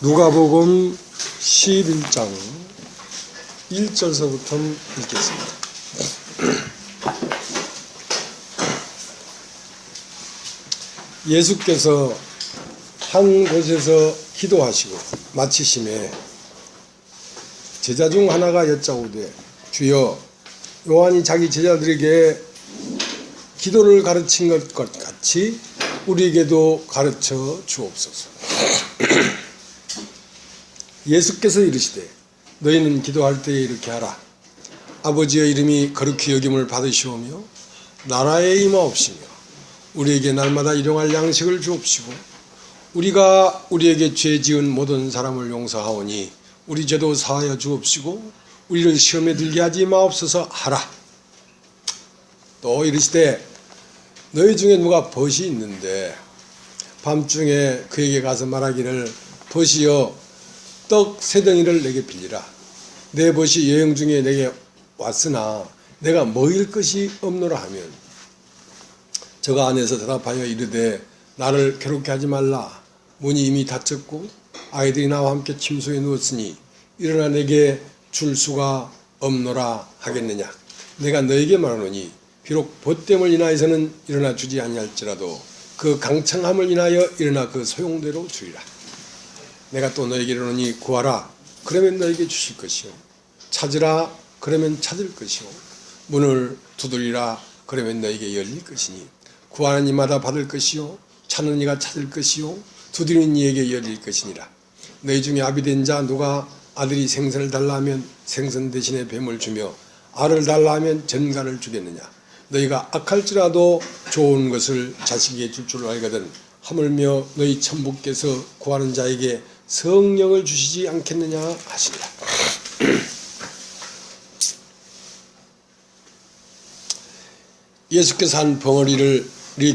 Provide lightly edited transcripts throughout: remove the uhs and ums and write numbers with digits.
누가복음 11장 1절서부터 읽겠습니다. 예수께서 한 곳에서 기도하시고 마치심에 제자 중 하나가 여짜오되 주여, 요한이 자기 제자들에게 기도를 가르친 것 같이 우리에게도 가르쳐 주옵소서. 예수께서 이르시되 너희는 기도할 때에 이렇게 하라. 아버지의 이름이 거룩히 여김을 받으시오며 나라의 임하옵시며 우리에게 날마다 일용할 양식을 주옵시고 우리가 우리에게 죄 지은 모든 사람을 용서하오니 우리 죄도 사하여 주옵시고 우리를 시험에 들게 하지 마옵소서 하라. 또 이르시되 너희 중에 누가 벗이 있는데 밤중에 그에게 가서 말하기를 벗이여 떡 세 덩이를 내게 빌리라. 내 벗이 여행 중에 내게 왔으나 내가 먹일 것이 없노라 하면 저가 안에서 대답하여 이르되 나를 괴롭게 하지 말라. 문이 이미 닫혔고 아이들이 나와 함께 침소에 누웠으니 일어나 내게 줄 수가 없노라 하겠느냐. 내가 너에게 말하노니 비록 벗됨을 인하여서는 일어나 주지 아니할지라도 그 강청함을 인하여 일어나 그 소용대로 주리라. 내가 또 너에게 이르노니 구하라. 그러면 너에게 주실 것이요. 찾으라. 그러면 찾을 것이요. 문을 두드리라. 그러면 너에게 열릴 것이니 구하는 이마다 받을 것이요. 찾는 이가 찾을 것이요. 두드리는 이에게 열릴 것이니라. 너희 중에 아비된 자 누가 아들이 생선을 달라 하면 생선 대신에 뱀을 주며 알을 달라 하면 전갈을 주겠느냐. 너희가 악할지라도 좋은 것을 자식에게 줄 줄 알거든 하물며 너희 천부께서 구하는 자에게 성령을 주시지 않겠느냐 하시니라. 예수께서 한 벙어리를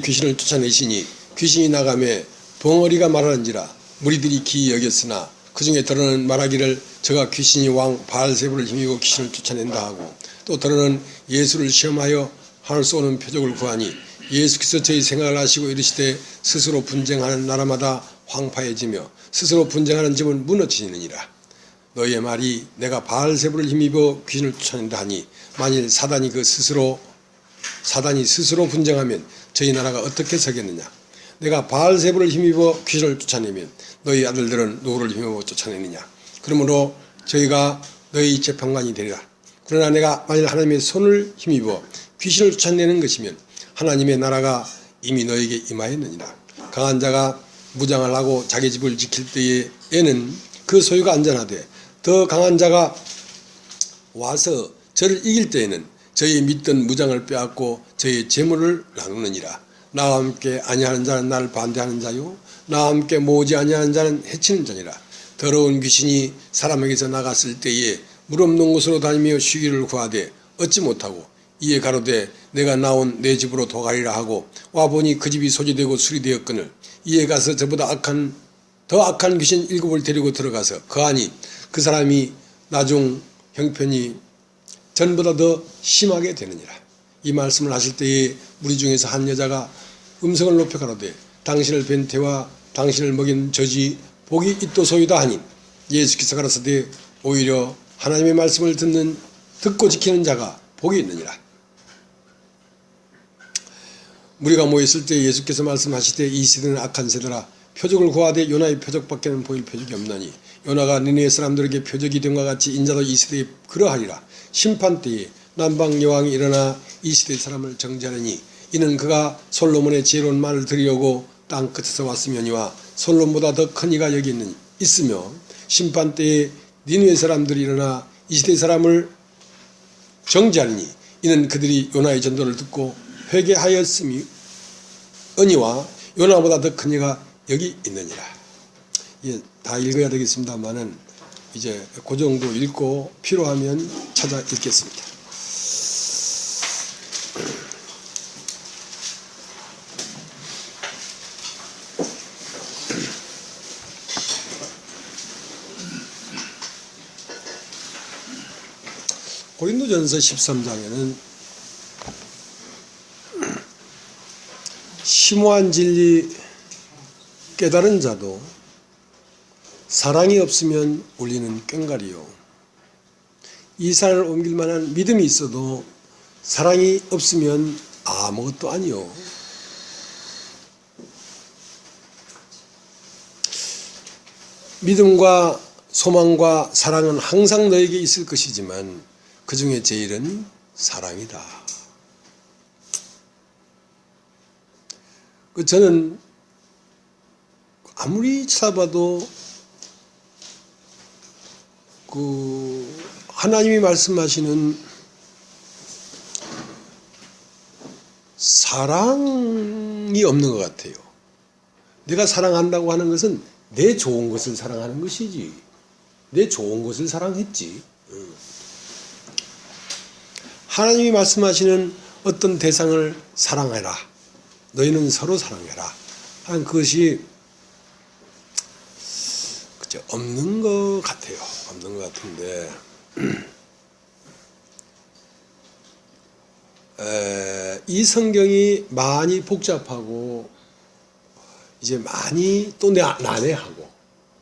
귀신을 쫓아내시니 귀신이 나가매 벙어리가 말하는지라. 무리들이 기이 여겼으나 그 중에 더러는 말하기를 저가 귀신이 왕 바알세불을 힘입어 귀신을 쫓아낸다 하고 또 더러는 예수를 시험하여 하늘 쏘는 표적을 구하니 예수께서 저희 생각을 하시고 이르시되 스스로 분쟁하는 나라마다 황파해지며 스스로 분쟁하는 집은 무너지느니라. 너희의 말이 내가 바알세불을 힘입어 귀신을 쫓아낸다 하니 만일 사단이 스스로 분쟁하면 저희 나라가 어떻게 서겠느냐. 내가 바알세불을 힘입어 귀신을 쫓아내면 너희 아들들은 누구를 힘입어 쫓아내느냐. 그러므로 저희가 너희 재판관이 되리라. 그러나 내가 만일 하나님의 손을 힘입어 귀신을 쫓아내는 것이면 하나님의 나라가 이미 너에게 임하였느니라. 강한 자가 무장을 하고 자기 집을 지킬 때에는 그 소유가 안전하되 더 강한 자가 와서 저를 이길 때에는 저희 믿던 무장을 빼앗고 저희 재물을 나누느니라. 나와 함께 아니하는 자는 나를 반대하는 자요 나와 함께 모으지 아니하는 자는 해치는 자니라. 더러운 귀신이 사람에게서 나갔을 때에 물 없는 곳으로 다니며 쉬기를 구하되 얻지 못하고 이에 가로되 내가 나온 내 집으로 도가리라 하고 와보니 그 집이 소지되고 수리되었거늘 이에 가서 저보다 더 악한 귀신 7을 데리고 들어가서 거하니 그 사람이 나중 형편이 전보다 더 심하게 되느니라. 이 말씀을 하실 때에 무리 중에서 한 여자가 음성을 높여 가로되 당신을 뵌 태와 당신을 먹인 저지 복이 있도소이다 하니 예수께서 가라사대 오히려 하나님의 말씀을 듣고 지키는 자가 복이 있느니라. 무리가 모였을 때 예수께서 말씀하시되 이 세대는 악한 세대라. 표적을 구하되 요나의 표적밖에는 보일 표적이 없나니 요나가 니느웨 사람들에게 표적이 된과 같이 인자도 이 세대에 그러하리라. 심판 때에 남방 여왕이 일어나 이 세대 사람을 정죄하느니 이는 그가 솔로몬의 지혜로운 말을 들으려고 땅 끝에서 왔으며니와 솔로몬보다 더 큰 이가 여기 있으며 심판 때에 니느웨 사람들이 일어나 이 세대 사람을 정죄하느니 이는 그들이 요나의 전도를 듣고 회개하였음이니와 요나보다 더 큰 이가 여기 있느니라. 예, 다 읽어야 되겠습니다만은 이제 그 정도 읽고 필요하면 찾아 읽겠습니다. 고린도전서 13장에는 심오한 진리 깨달은 자도 사랑이 없으면 우리는 꽹가리요. 이 산을 옮길 만한 믿음이 있어도 사랑이 없으면 아무것도 아니요. 믿음과 소망과 사랑은 항상 너에게 있을 것이지만 그 중에 제일은 사랑이다. 저는 아무리 찾아봐도 하나님이 말씀하시는 사랑이 없는 것 같아요. 내가 사랑한다고 하는 것은 내 좋은 것을 사랑하는 것이지. 내 좋은 것을 사랑했지. 하나님이 말씀하시는 어떤 대상을 사랑해라. 너희는 서로 사랑해라. 하는 그것이 없는 것 같아요. 없는 것 같은데 이 성경이 많이 복잡하고 이제 많이 또 난해하고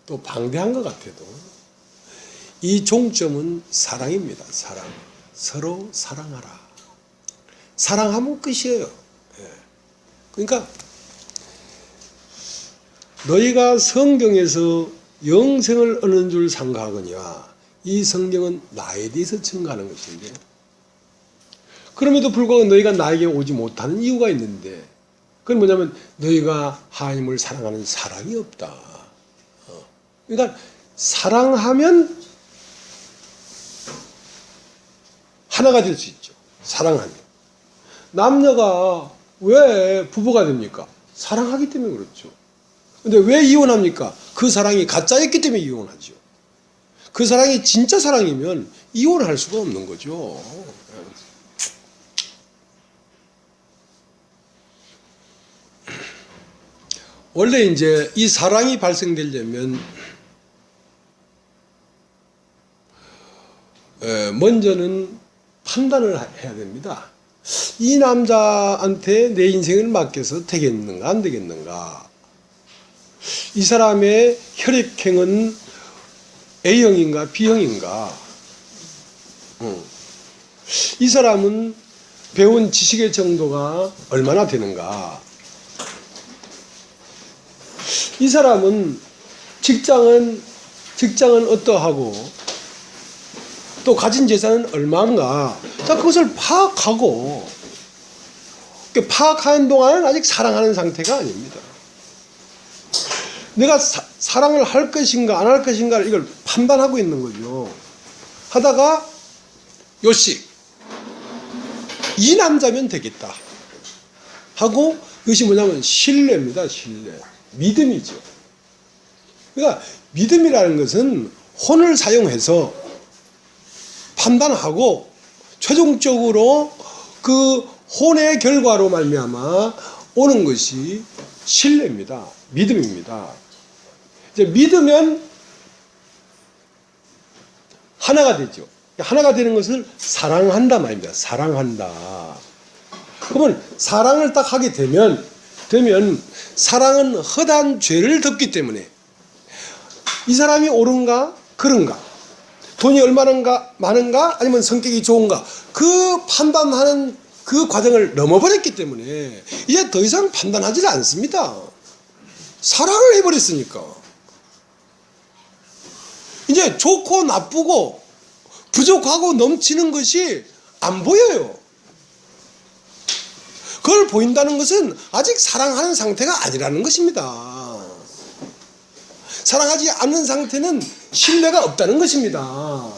또 방대한 것 같아도 이 종점은 사랑입니다. 사랑. 서로 사랑하라. 사랑하면 끝이에요. 그러니까 너희가 성경에서 영생을 얻는 줄 생각하거니와 이 성경은 나에 대해서 증거하는 것인데 그럼에도 불구하고 너희가 나에게 오지 못하는 이유가 있는데 그건 뭐냐면 너희가 하나님을 사랑하는 사랑이 없다. 그러니까 사랑하면 하나가 될 수 있죠. 사랑하면. 남녀가 왜 부부가 됩니까? 사랑하기 때문에 그렇죠. 근데 왜 이혼합니까? 그 사랑이 가짜였기 때문에 이혼하죠. 그 사랑이 진짜 사랑이면 이혼할 수가 없는 거죠. 원래 이제 이 사랑이 발생되려면 먼저는 판단을 해야 됩니다. 이 남자한테 내 인생을 맡겨서 되겠는가 안 되겠는가. 이 사람의 혈액형은 A형인가 B형인가. 이 사람은 배운 지식의 정도가 얼마나 되는가. 이 사람은 직장은 어떠하고 또 가진 재산은 얼마인가. 자, 그것을 파악하고 파악하는 동안은 아직 사랑하는 상태가 아닙니다. 내가 사랑을 할 것인가 안 할 것인가를 이걸 판단하고 있는 거죠. 하다가 요시 이 남자면 되겠다 하고 이것이 뭐냐면 신뢰입니다. 신뢰. 믿음이죠. 그러니까 믿음이라는 것은 혼을 사용해서 판단하고 최종적으로 그 혼의 결과로 말미암아 오는 것이 신뢰입니다. 믿음입니다. 이제 믿으면 하나가 되죠. 하나가 되는 것을 사랑한다 말입니다. 사랑한다. 그러면 사랑을 딱 하게 되면 사랑은 허다한 죄를 덮기 때문에 이 사람이 옳은가 그른가 돈이 얼마나 많은가 아니면 성격이 좋은가 그 판단하는 그 과정을 넘어버렸기 때문에 이제 더 이상 판단하지 않습니다. 사랑을 해버렸으니까 이제 좋고 나쁘고 부족하고 넘치는 것이 안 보여요. 그걸 보인다는 것은 아직 사랑하는 상태가 아니라는 것입니다. 사랑하지 않는 상태는 신뢰가 없다는 것입니다.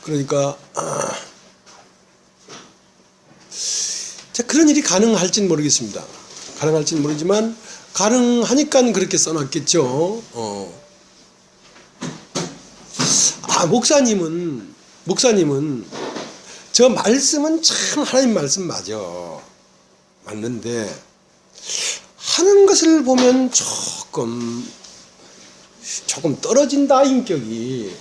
그러니까 그런 일이 가능할지는 모르겠습니다. 가능할지는 모르지만 가능하니까 그렇게 써놨겠죠. 목사님은 저 말씀은 참 하나님 말씀 맞아. 맞는데 하는 것을 보면 조금 떨어진다 인격이.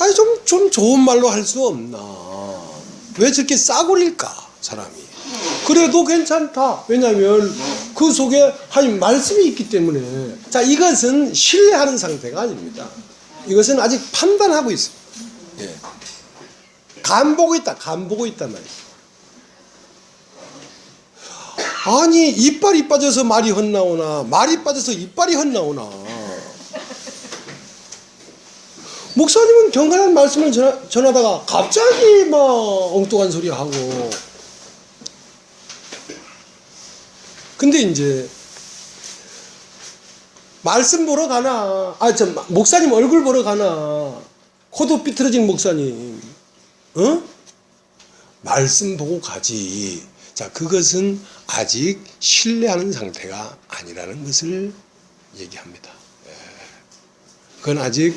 아니 좀 좋은 말로 할 수 없나? 왜 저렇게 싸구릴까 사람이? 그래도 괜찮다. 왜냐하면 그 속에 한 말씀이 있기 때문에. 자, 이것은 신뢰하는 상태가 아닙니다. 이것은 아직 판단하고 있습니다. 예. 간 보고 있다 말이에요. 아니 이빨이 빠져서 말이 헛나오나 말이 빠져서 이빨이 헛나오나. 목사님은 경건한 말씀을 전하다가 갑자기 막 엉뚱한 소리 하고. 근데 이제 말씀 보러 가나, 목사님 얼굴 보러 가나, 코도 삐뚤어진 목사님, 말씀 보고 가지. 자, 그것은 아직 신뢰하는 상태가 아니라는 것을 얘기합니다. 그건 아직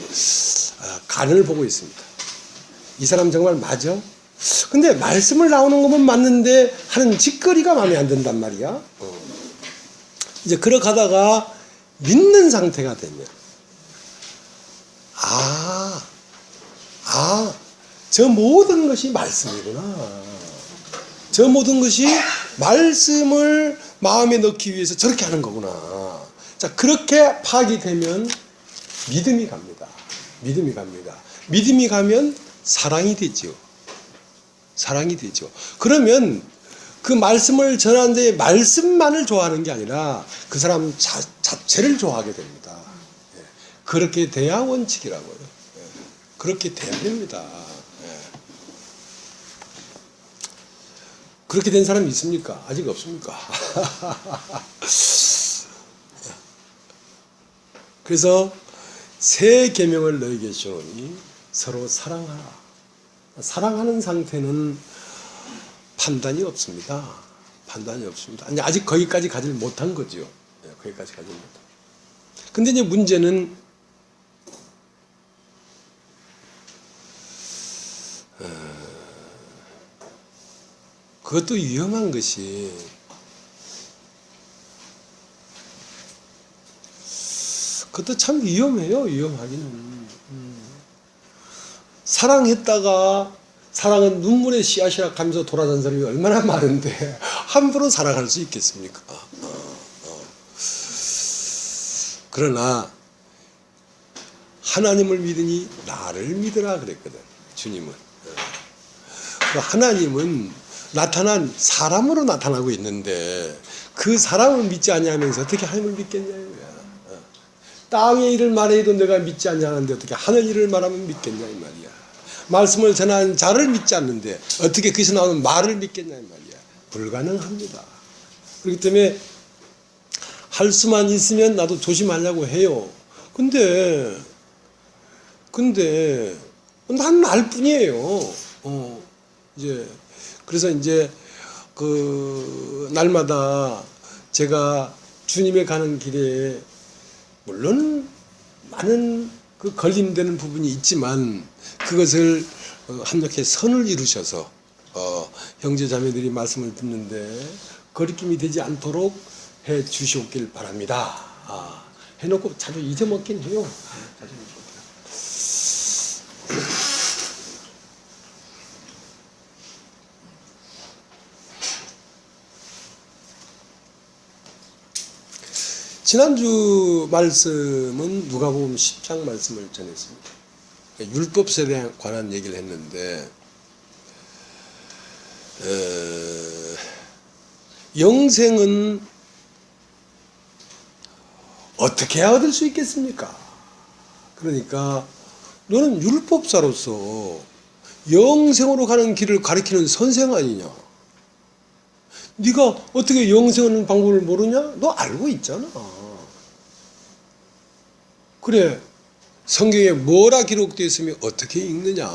간을 보고 있습니다. 이 사람 정말 맞아? 근데 말씀을 나오는 것만 맞는데 하는 짓거리가 마음에 안 든단 말이야. 이제 걸어가다가 믿는 상태가 되면 저 모든 것이 말씀이구나. 저 모든 것이 말씀을 마음에 넣기 위해서 저렇게 하는 거구나. 자, 그렇게 파악이 되면 믿음이 갑니다. 믿음이 가면 사랑이 되죠. 그러면 그 말씀을 전하는데 말씀만을 좋아하는 게 아니라 그 사람 자체를 좋아하게 됩니다. 그렇게 돼야 원칙이라고요. 그렇게 돼야 됩니다. 그렇게 된 사람이 있습니까? 아직 없습니까? 그래서 새 계명을 너희에게 주노니 서로 사랑하라. 사랑하는 상태는 판단이 없습니다. 아니, 아직 거기까지 가지 못한 거죠. 거기까지 가지 못한. 근데 이제 문제는 그것도 위험한 것이 그것도 참 위험해요. 위험하기는. 사랑했다가 사랑은 눈물의 씨앗이라 하면서 돌아다니는 사람이 얼마나 많은데 함부로 사랑할 수 있겠습니까? 그러나 하나님을 믿으니 나를 믿으라 그랬거든. 주님은. 하나님은 사람으로 나타나고 있는데 그 사람을 믿지 않냐면서 어떻게 하나님을 믿겠냐. 땅의 일을 말해도 내가 믿지 않냐는데 어떻게 하늘 일을 말하면 믿겠냐 이 말이야. 말씀을 전하는 자를 믿지 않는데 어떻게 거기서 나오는 말을 믿겠냐 이 말이야. 불가능합니다. 그렇기 때문에 할 수만 있으면 나도 조심하려고 해요. 근데 난 알 뿐이에요. 그래서 이제 그 날마다 제가 주님에 가는 길에 물론 많은 그 걸림되는 부분이 있지만 그것을 합력해 선을 이루셔서 형제 자매들이 말씀을 듣는데 거리낌이 되지 않도록 해 주시옵길 바랍니다. 해놓고 자주 잊어먹긴 해요. 지난주 말씀은 누가복음 10장 말씀을 전했습니다. 율법에 관한 얘기를 했는데 영생은 어떻게 해야 얻을 수 있겠습니까? 그러니까 너는 율법사로서 영생으로 가는 길을 가리키는 선생 아니냐? 네가 어떻게 영생하는 방법을 모르냐? 너 알고 있잖아. 그래, 성경에 뭐라 기록되어 있으면 어떻게 읽느냐?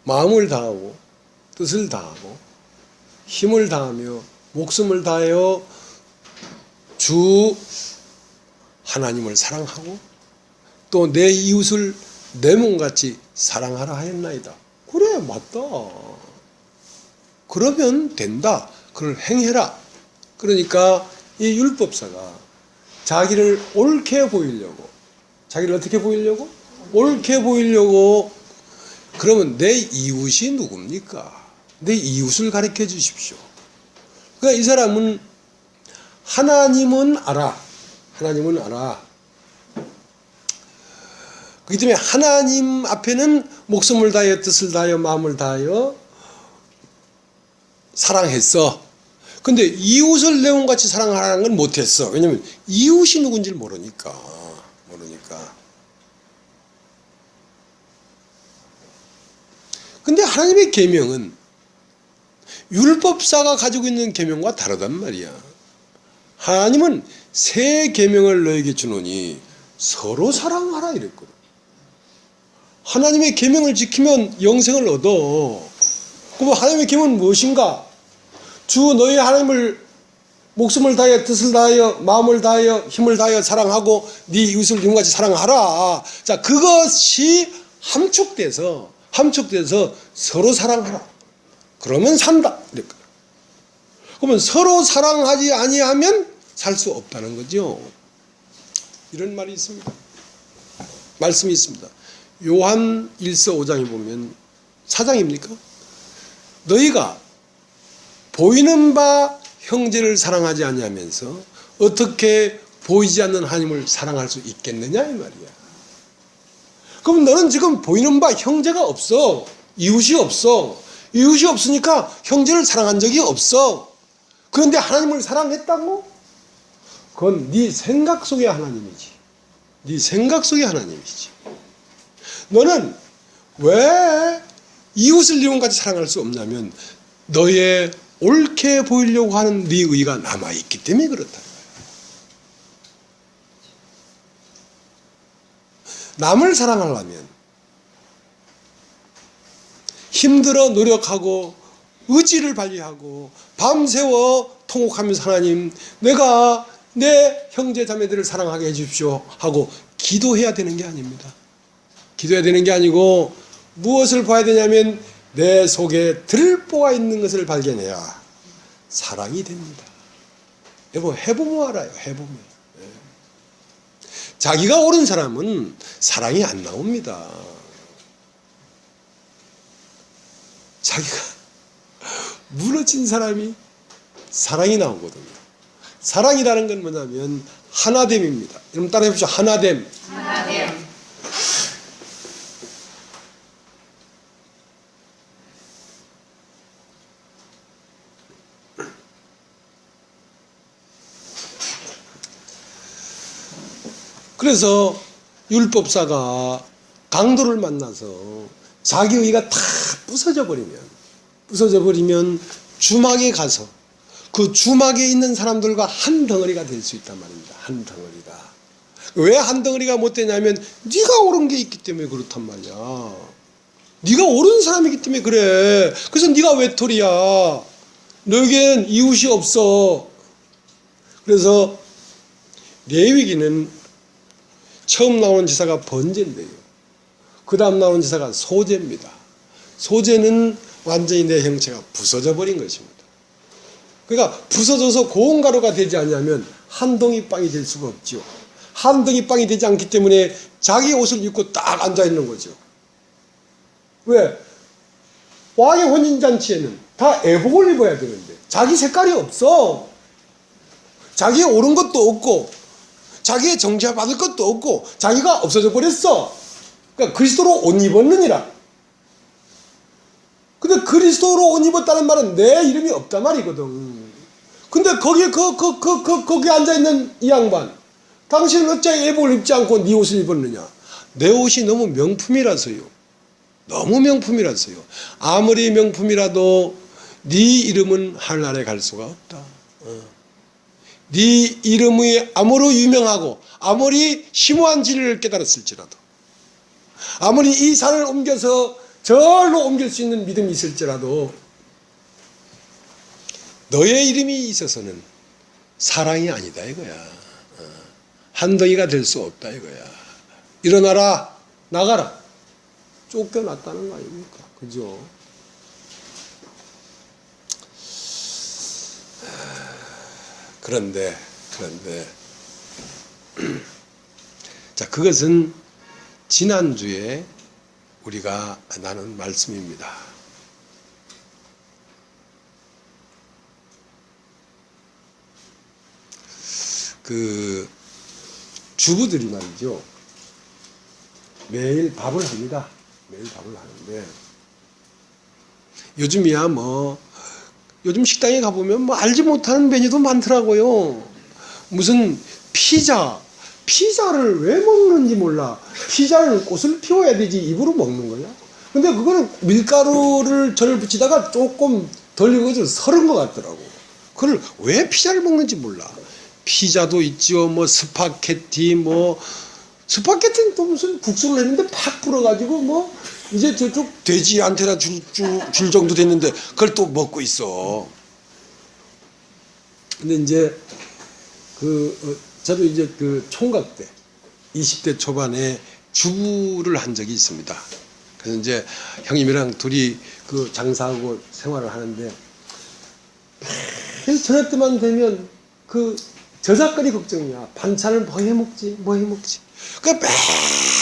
마음을 다하고 뜻을 다하고 힘을 다하며 목숨을 다하여 주 하나님을 사랑하고 또 내 이웃을 내 몸같이 사랑하라 하였나이다. 그래, 맞다. 그러면 된다. 그걸 행해라. 그러니까 이 율법사가 자기를 옳게 보이려고, 자기를 어떻게 보이려고? 옳게 보이려고. 그러면 내 이웃이 누굽니까? 내 이웃을 가르쳐 주십시오. 그러니까 이 사람은 하나님은 알아. 하나님은 알아. 그렇기 때문에 하나님 앞에는 목숨을 다하여 뜻을 다하여 마음을 다하여 사랑했어. 근데 이웃을 내온같이 사랑하라는 건 못했어. 왜냐면 이웃이 누군지를 모르니까. 근데 하나님의 계명은 율법사가 가지고 있는 계명과 다르단 말이야. 하나님은 새 계명을 너에게 주노니 서로 사랑하라 이랬거든. 하나님의 계명을 지키면 영생을 얻어. 그럼 하나님의 계명은 무엇인가? 주 너희 하나님을 목숨을 다하여 뜻을 다하여 마음을 다하여 힘을 다하여 사랑하고 네 이웃을 이웃같이 사랑하라. 자, 그것이 함축돼서 서로 사랑하라. 그러면 산다. 이랬거든. 그러면 서로 사랑하지 아니하면 살 수 없다는 거죠. 이런 말이 있습니다. 말씀이 있습니다. 요한 1서 5장에 보면 4장입니까? 너희가 보이는 바 형제를 사랑하지 아니하면서 어떻게 보이지 않는 하나님을 사랑할 수 있겠느냐 이 말이야. 그럼 너는 지금 보이는 바 형제가 없어. 이웃이 없어. 이웃이 없으니까 형제를 사랑한 적이 없어. 그런데 하나님을 사랑했다고? 그건 네 생각 속의 하나님이지. 네 생각 속의 하나님이지. 너는 왜 이웃을 이웃같이 사랑할 수 없냐면 너의 옳게 보이려고 하는 네 의가 남아있기 때문에 그렇다. 남을 사랑하려면 힘들어 노력하고 의지를 발휘하고 밤새워 통곡하면서 하나님 내가 내 형제 자매들을 사랑하게 해주십시오 하고 기도해야 되는 게 아닙니다. 기도해야 되는 게 아니고 무엇을 봐야 되냐면 내 속에 들보가 있는 것을 발견해야 사랑이 됩니다. 여보 해보면 알아요. 해보면. 자기가 옳은 사람은 사랑이 안 나옵니다. 자기가 무너진 사람이 사랑이 나오거든요. 사랑이라는 건 뭐냐면 하나됨입니다. 여러분 따라해 보시죠. 하나됨. 하나됨. 그래서 율법사가 강도를 만나서 자기 의가 다 부서져 버리면 주막에 가서 그 주막에 있는 사람들과 한 덩어리가 될 수 있단 말입니다. 한 덩어리가. 왜 한 덩어리가 못 되냐면 네가 옳은 게 있기 때문에 그렇단 말이야. 네가 옳은 사람이기 때문에 그래. 그래서 네가 외톨이야. 너에겐 이웃이 없어. 그래서 레위기는 처음 나오는 지사가 번제인데요. 그 다음 나오는 지사가 소제입니다. 소제는 완전히 내 형체가 부서져 버린 것입니다. 그러니까 부서져서 고운 가루가 되지 않으면 한 덩이 빵이 될 수가 없죠. 한 덩이 빵이 되지 않기 때문에 자기 옷을 입고 딱 앉아 있는 거죠. 왜? 왕의 혼인잔치에는 다 애복을 입어야 되는데 자기 색깔이 없어. 자기의 옳은 것도 없고 자기의 정죄 받을 것도 없고 자기가 없어져 버렸어. 그러니까 그리스도로 옷 입었느니라. 근데 그리스도로 옷 입었다는 말은 내 이름이 없단 말이거든. 근데 거기에 거기 앉아있는 이 양반, 당신은 어찌 예복을 입지 않고 네 옷을 입었느냐? 내 옷이 너무 명품이라서요. 너무 명품이라서요. 아무리 명품이라도 네 이름은 하늘나라에 갈 수가 없다. 네 이름이 아무리 유명하고 아무리 심오한 진리를 깨달았을지라도 아무리 이 산을 옮겨서 절로 옮길 수 있는 믿음이 있을지라도 너의 이름이 있어서는 사랑이 아니다 이거야. 한 덩이가 될 수 없다 이거야. 일어나라 나가라 쫓겨났다는 거 아닙니까? 그죠? 그런데 그런데 자, 그것은 지난주에 우리가 나눈 말씀입니다. 그 주부들이 말이죠, 매일 밥을 합니다. 매일 밥을 하는데 요즘이야 뭐 요즘 식당에 가보면 뭐 알지 못하는 메뉴도 많더라고요. 무슨 피자를 왜 먹는지 몰라. 피자는 꽃을 피워야 되지 입으로 먹는 거야. 근데 그거는 밀가루를 전을 붙이다가 조금 덜 익어서 설은 것 같더라고. 그걸 왜 피자를 먹는지 몰라. 피자도 있죠. 뭐 스파게티, 뭐 스파게티는 또 무슨 국수를 했는데 팍 불어가지고 뭐 이제 저쪽 돼지 안테나 줄 정도 됐는데 그걸 또 먹고 있어. 근데 이제 저도 이제 그 총각 때 20대 초반에 주부를 한 적이 있습니다. 그래서 이제 형님이랑 둘이 그 장사하고 생활을 하는데 매일 저녁 때만 되면 그 저작거리 걱정이야. 반찬을 뭐 해 먹지? 뭐 해 먹지? 그러니까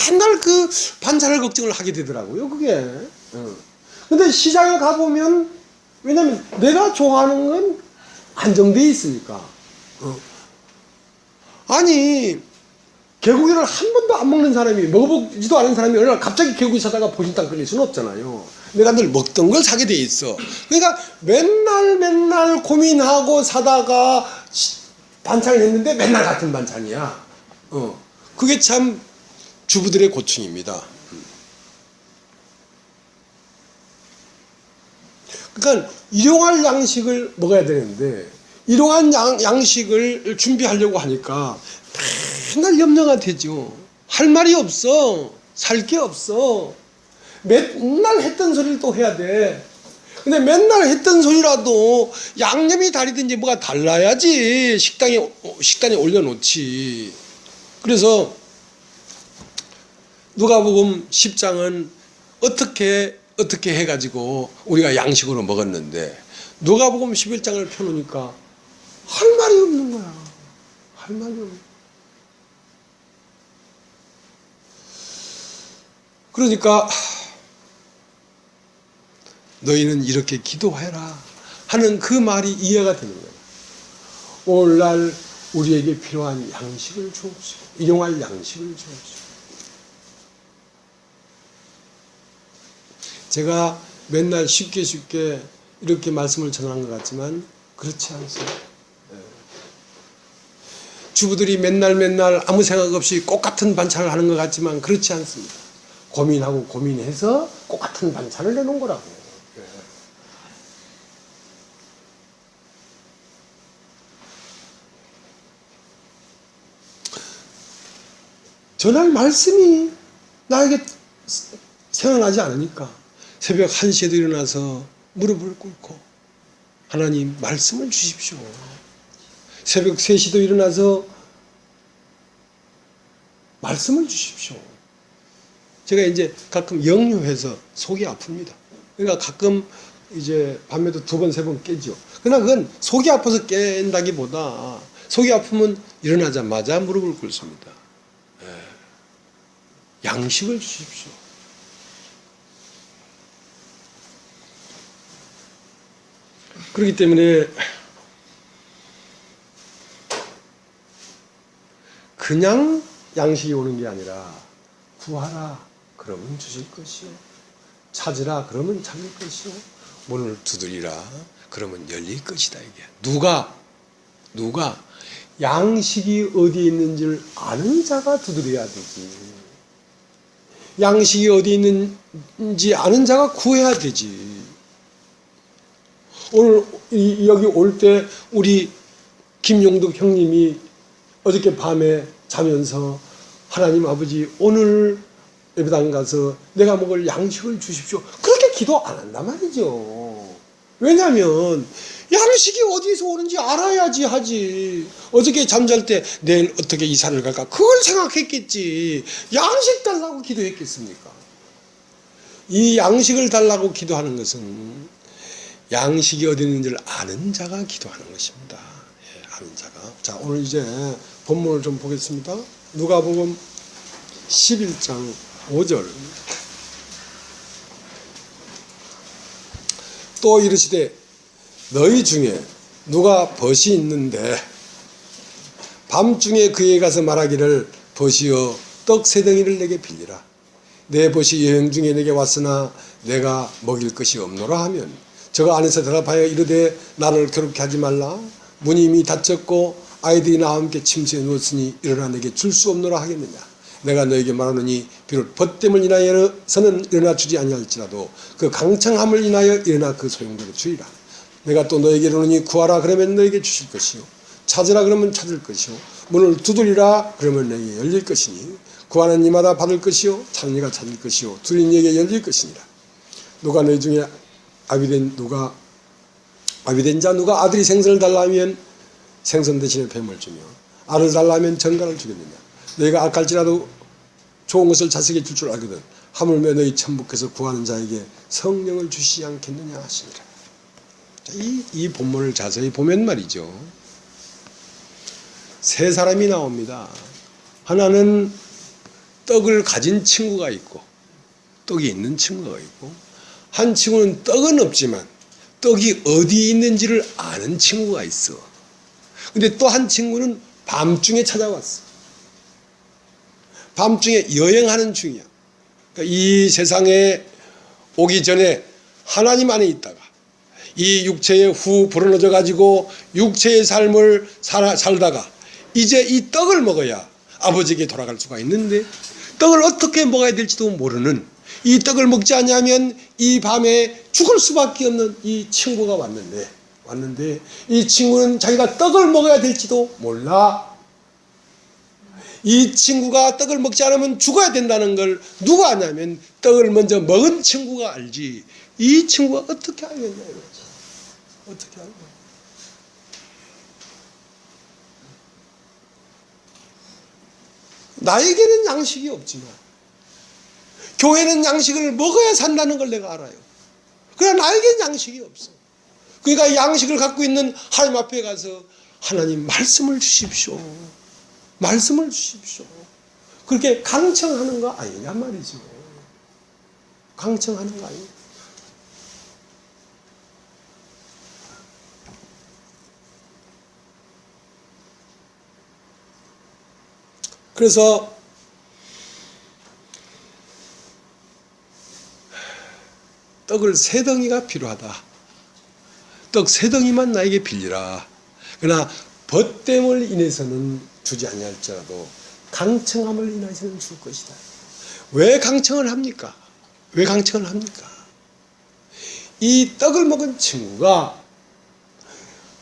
맨날 그 반찬을 걱정을 하게 되더라고요, 그게. 근데 시장에 가보면, 왜냐면 내가 좋아하는 건 안정되어 있으니까. 아니, 개고기를 한 번도 안 먹는 사람이, 먹어보지도 않은 사람이 어느 날 갑자기 개고기 사다가 보신탕 끓일 수는 없잖아요. 내가 늘 먹던 걸 사게 돼 있어. 그러니까 맨날 고민하고 사다가 반찬을 했는데 맨날 같은 반찬이야. 그게 참 주부들의 고충입니다. 그러니까 일용할 양식을 먹어야 되는데 일용한 양식을 준비하려고 하니까 맨날 염려가 되죠. 할 말이 없어. 살 게 없어. 맨날 했던 소리를 또 해야 돼. 근데 맨날 했던 소리라도 양념이 다르든지 뭐가 달라야지 식단에 올려놓지. 그래서 누가복음 10장은 어떻게 해가지고 우리가 양식으로 먹었는데 누가복음 11장을 펴놓으니까 할 말이 없는 거야. 할 말이 없는 거야. 그러니까 너희는 이렇게 기도해라 하는 그 말이 이해가 되는 거예요. 오늘날 우리에게 필요한 양식을 주옵시고 일용할 양식을 주옵시고. 제가 맨날 쉽게 이렇게 말씀을 전하는 것 같지만 그렇지 않습니다. 주부들이 맨날 아무 생각 없이 똑같은 반찬을 하는 것 같지만 그렇지 않습니다. 고민해서 똑같은 반찬을 내놓은 거라고. 전할 말씀이 나에게 생각나지 않으니까 새벽 1시에도 일어나서 무릎을 꿇고 하나님 말씀을 주십시오. 새벽 3시도 일어나서 말씀을 주십시오. 제가 이제 가끔 역류해서 속이 아픕니다. 그러니까 가끔 이제 밤에도 2번, 3번 깨죠. 그러나 그건 속이 아파서 깬다기보다 속이 아프면 일어나자마자 무릎을 꿇습니다. 양식을 주십시오. 그렇기 때문에 그냥 양식이 오는 게 아니라 구하라 그러면 주실 것이요, 찾으라 그러면 찾을 것이요, 문을 두드리라 그러면 열릴 것이다. 이게 누가 양식이 어디에 있는지를 아는 자가 두드려야 되지. 양식이 어디 있는지 아는 자가 구해야 되지. 오늘 여기 올 때 우리 김용덕 형님이 어저께 밤에 자면서 하나님 아버지 오늘 예배당 가서 내가 먹을 양식을 주십시오. 그렇게 기도 안 한단 말이죠. 왜냐하면 양식이 어디서 오는지 알아야지 하지. 어저께 잠잘 때 내일 어떻게 이사를 갈까 그걸 생각했겠지. 양식 달라고 기도했겠습니까? 이 양식을 달라고 기도하는 것은 양식이 어디 있는지를 아는 자가 기도하는 것입니다. 하는 자가. 자, 오늘 이제 본문을 좀 보겠습니다. 누가복음 11장 5절. 또 이르시되 너희 중에 누가 벗이 있는데 밤중에 그에 가서 말하기를 벗이여 떡 세 덩이를 내게 빌리라. 내 벗이 여행 중에 내게 왔으나 내가 먹일 것이 없노라 하면 저가 안에서 대답하여 이르되 나를 괴롭게 하지 말라. 문이 이미 닫혔고 아이들이 나와 함께 침실에 누웠으니 일어나 내게 줄 수 없노라 하겠느냐. 내가 너에게 말하노니 비록 벗됨을 인하여서는 일어나 주지 아니할지라도 그 강청함을 인하여 일어나 그 소용대로 주리라. 내가 또 너에게 이르노니 구하라 그러면 너에게 주실 것이요 찾으라 그러면 찾을 것이요 문을 두드리라 그러면 너에게 열릴 것이니 구하는 이마다 받을 것이요 찾는 이가 찾을 것이요 두드리는 이에게 열릴 것이니라. 누가 너희 중에 아비된 자 누가 아들이 생선을 달라 하면 생선 대신에 뱀을 주며 알을 달라 하면 전갈을 주겠느냐. 너희가 악할지라도 좋은 것을 자식에게 줄 줄 알거든 하물며 너희 천부께서 구하는 자에게 성령을 주시지 않겠느냐 하시니라. 이 본문을 자세히 보면 말이죠. 세 사람이 나옵니다. 하나는 떡을 가진 친구가 있고 떡이 있는 친구가 있고 한 친구는 떡은 없지만 떡이 어디 있는지를 아는 친구가 있어. 근데 또 한 친구는 밤중에 찾아왔어. 밤중에 여행하는 중이야. 그러니까 이 세상에 오기 전에 하나님 안에 있다가 이 육체에 후 불어넣어져 가지고 육체의 삶을 살다가 이제 이 떡을 먹어야 아버지에게 돌아갈 수가 있는데 떡을 어떻게 먹어야 될지도 모르는 이 떡을 먹지 않으면 이 밤에 죽을 수밖에 없는 이 친구가 왔는데 이 친구는 자기가 떡을 먹어야 될지도 몰라. 이 친구가 떡을 먹지 않으면 죽어야 된다는 걸 누가 아냐면 떡을 먼저 먹은 친구가 알지. 이 친구가 어떻게 알겠냐 이거지. 어떻게 알고? 나에게는 양식이 없지만 교회는 양식을 먹어야 산다는 걸 내가 알아요. 그러나 나에게는 양식이 없어. 그러니까 양식을 갖고 있는 하나님 앞에 가서 하나님 말씀을 주십시오. 말씀을 주십시오. 그렇게 강청하는 거 아니냐 말이죠. 강청하는 거 아니냐. 그래서 떡을 세 덩이가 필요하다. 떡 세 덩이만 나에게 빌리라. 그러나 벗됨을 인해서는 주지 아니할지라도 강청함을 인해서는 줄 것이다. 왜 강청을 합니까? 왜 강청을 합니까? 이 떡을 먹은 친구가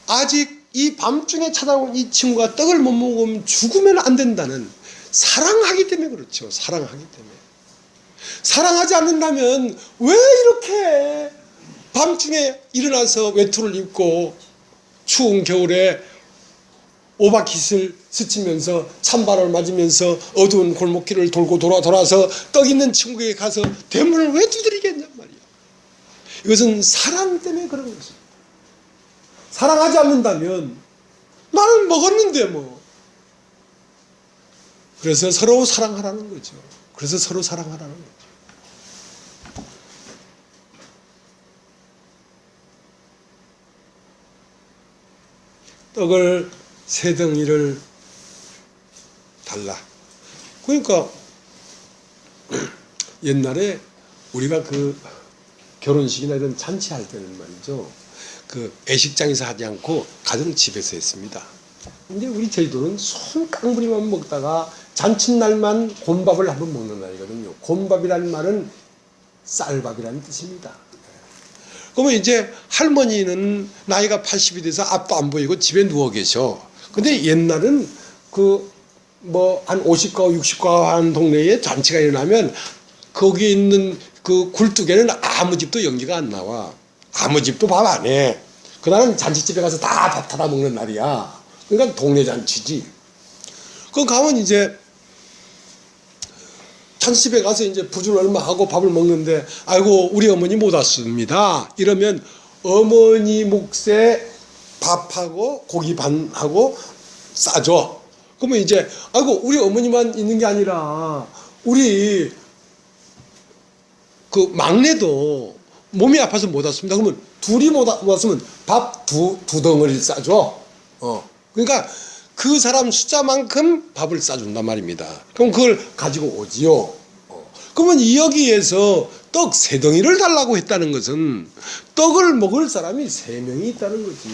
아직 이 밤중에 찾아온 이 친구가 떡을 못 먹으면 죽으면 안 된다는 사랑하기 때문에 그렇죠. 사랑하기 때문에. 사랑하지 않는다면 왜 이렇게 밤중에 일어나서 외투를 입고 추운 겨울에 오바킷을 스치면서 찬바람을 맞으면서 어두운 골목길을 돌고 돌아서 떡 있는 친구에게 가서 대문을 왜 두드리겠냔 말이야. 이것은 사랑 때문에 그런 것입니다. 사랑하지 않는다면 나는 먹었는데 뭐. 그래서 서로 사랑하라는 거죠. 그래서 서로 사랑하라는 거죠. 떡을 세 덩이를 달라. 그러니까 옛날에 우리가 그 결혼식이나 이런 잔치할 때는 말이죠. 그 애식장에서 하지 않고 가정집에서 했습니다. 근데 우리 제주도는 손 깡부리만 먹다가 잔칫날만 곤밥을 한번 먹는 날이거든요. 곤밥이라는 말은 쌀밥이라는 뜻입니다. 그러면 이제 할머니는 나이가 80이 돼서 앞도 안 보이고 집에 누워 계셔. 근데 옛날은 한 50가 60가 한 동네에 잔치가 일어나면 거기 있는 그 굴뚝에는 아무 집도 연기가 안 나와. 아무 집도 밥 안 해. 그날은 잔치집에 가서 다 밥 타다 먹는 날이야. 그러니까 동네 잔치지. 그럼 가면 이제 잔치집에 가서 이제 부줄 얼마 하고 밥을 먹는데 아이고 우리 어머니 못 왔습니다. 이러면 어머니 몫에 밥하고 고기 반하고 싸줘. 그러면 이제 아이고 우리 어머니만 있는 게 아니라 우리 그 막내도 몸이 아파서 못 왔습니다. 그러면 둘이 못 왔으면 밥 두 덩어리를 싸줘. 그러니까 그 사람 숫자만큼 밥을 싸준단 말입니다. 그럼 그걸 가지고 오지요. 그러면 여기에서 떡 3덩이를 달라고 했다는 것은 떡을 먹을 사람이 3명이 있다는 거지.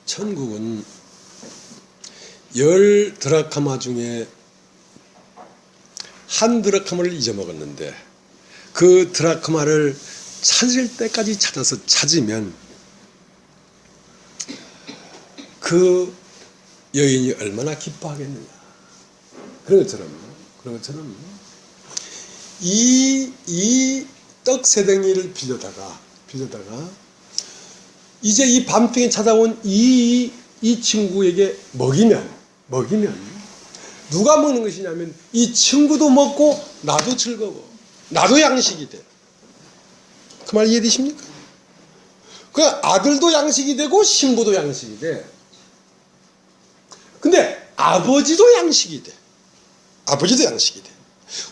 천국은 10드라카마 중에 한 드라카마를 잊어먹었는데 그 드라카마를 찾을 때까지 찾으면 그 여인이 얼마나 기뻐하겠느냐. 그런 것처럼 이 떡 3덩이를 빌려다가 이제 이 밤중에 찾아온 이 친구에게 먹이면 누가 먹는 것이냐면 이 친구도 먹고 나도 즐거워. 나도 양식이 돼. 그 말 이해되십니까? 그 아들도 양식이 되고 신부도 양식이 돼. 근데 아버지도 양식이 돼.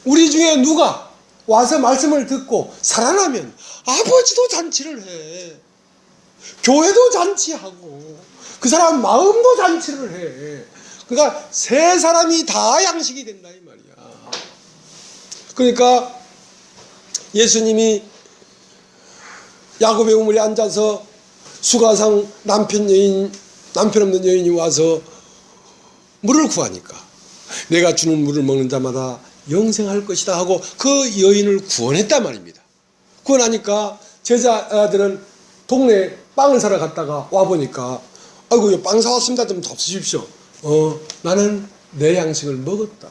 우리 중에 누가 와서 말씀을 듣고 살아나면 아버지도 잔치를 해. 교회도 잔치하고 그 사람 마음도 잔치를 해. 그러니까 3사람이 다 양식이 된다 이 말이야. 그러니까 예수님이 야곱의 우물에 앉아서 수가상 남편 없는 여인이 와서 물을 구하니까 내가 주는 물을 먹는 자마다 영생할 것이다 하고 그 여인을 구원했단 말입니다. 구원하니까 제자들은 동네에 빵을 사러 갔다가 와보니까 아이고 빵 사왔습니다. 좀 덮으십시오. 나는 내 양식을 먹었다.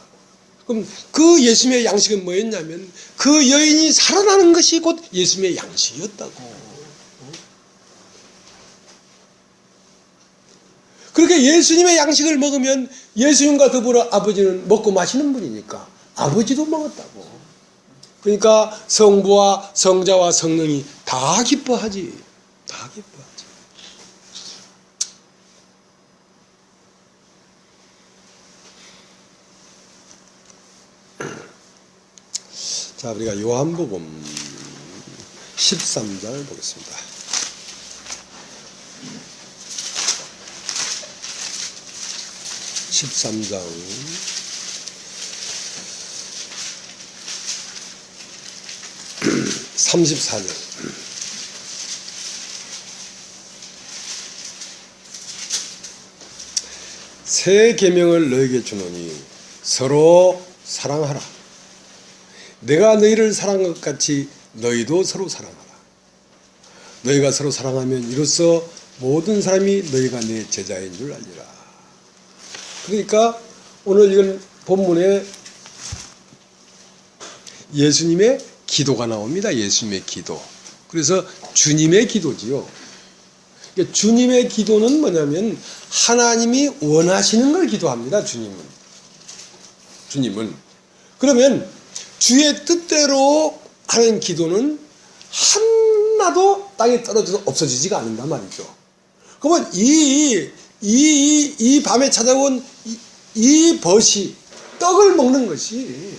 그럼 그 예수님의 양식은 뭐였냐면 그 여인이 살아나는 것이 곧 예수님의 양식이었다고. 그렇게 예수님의 양식을 먹으면 예수님과 더불어 아버지는 먹고 마시는 분이니까 아버지도 먹었다고. 그러니까 성부와 성자와 성령이 다 기뻐하지. 자, 우리가 요한복음 13장을 보겠습니다. (13장) 34절. 새 계명을 너에게 주노니 서로 사랑하라. 내가 너희를 사랑한 것 같이 너희도 서로 사랑하라. 너희가 서로 사랑하면 이로써 모든 사람이 너희가 내 제자인 줄 알리라. 그러니까 오늘 이건 본문에 예수님의 기도가 나옵니다. 예수님의 기도. 그래서 주님의 기도지요. 그러니까 주님의 기도는 뭐냐면 하나님이 원하시는 걸 기도합니다. 주님은. 그러면 주의 뜻대로 하는 기도는 하나도 땅에 떨어져서 없어지지가 않는단 말이죠. 그러면 이 밤에 찾아온 이 벗이 떡을 먹는 것이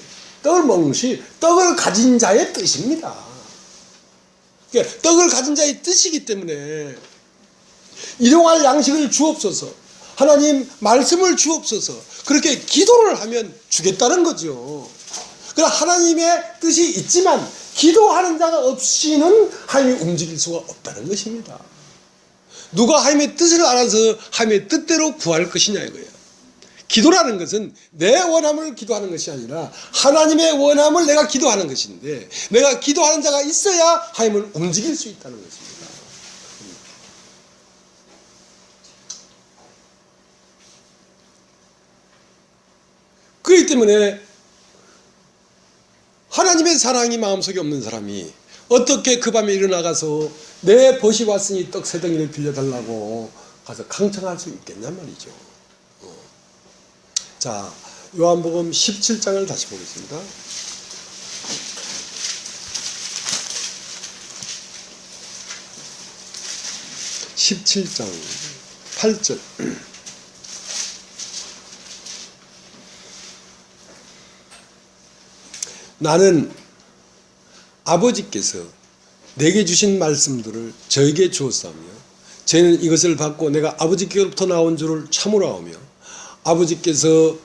떡을 가진 자의 뜻입니다. 그러니까 떡을 가진 자의 뜻이기 때문에 일용할 양식을 주옵소서, 하나님 말씀을 주옵소서, 그렇게 기도를 하면 주겠다는 거죠. 그러나 하나님의 뜻이 있지만 기도하는 자가 없이는 하나님이 움직일 수가 없다는 것입니다. 누가 하나님의 뜻을 알아서 하나님의 뜻대로 구할 것이냐 이거예요. 기도라는 것은 내 원함을 기도하는 것이 아니라 하나님의 원함을 내가 기도하는 것인데, 내가 기도하는 자가 있어야 하나님을 움직일 수 있다는 것입니다. 그렇기 때문에 하나님의 사랑이 마음속에 없는 사람이 어떻게 그 밤에 일어나가서 내 벗이 왔으니 떡 3덩이를 빌려달라고 가서 강청할 수 있겠냔 말이죠. 자, 요한복음 17장을 다시 보겠습니다. (17장) 8절. 나는 아버지께서 내게 주신 말씀들을 저에게 주었사오며 저희는 이것을 받고 내가 아버지께로부터 나온 줄을 참으로 하며 아버지께서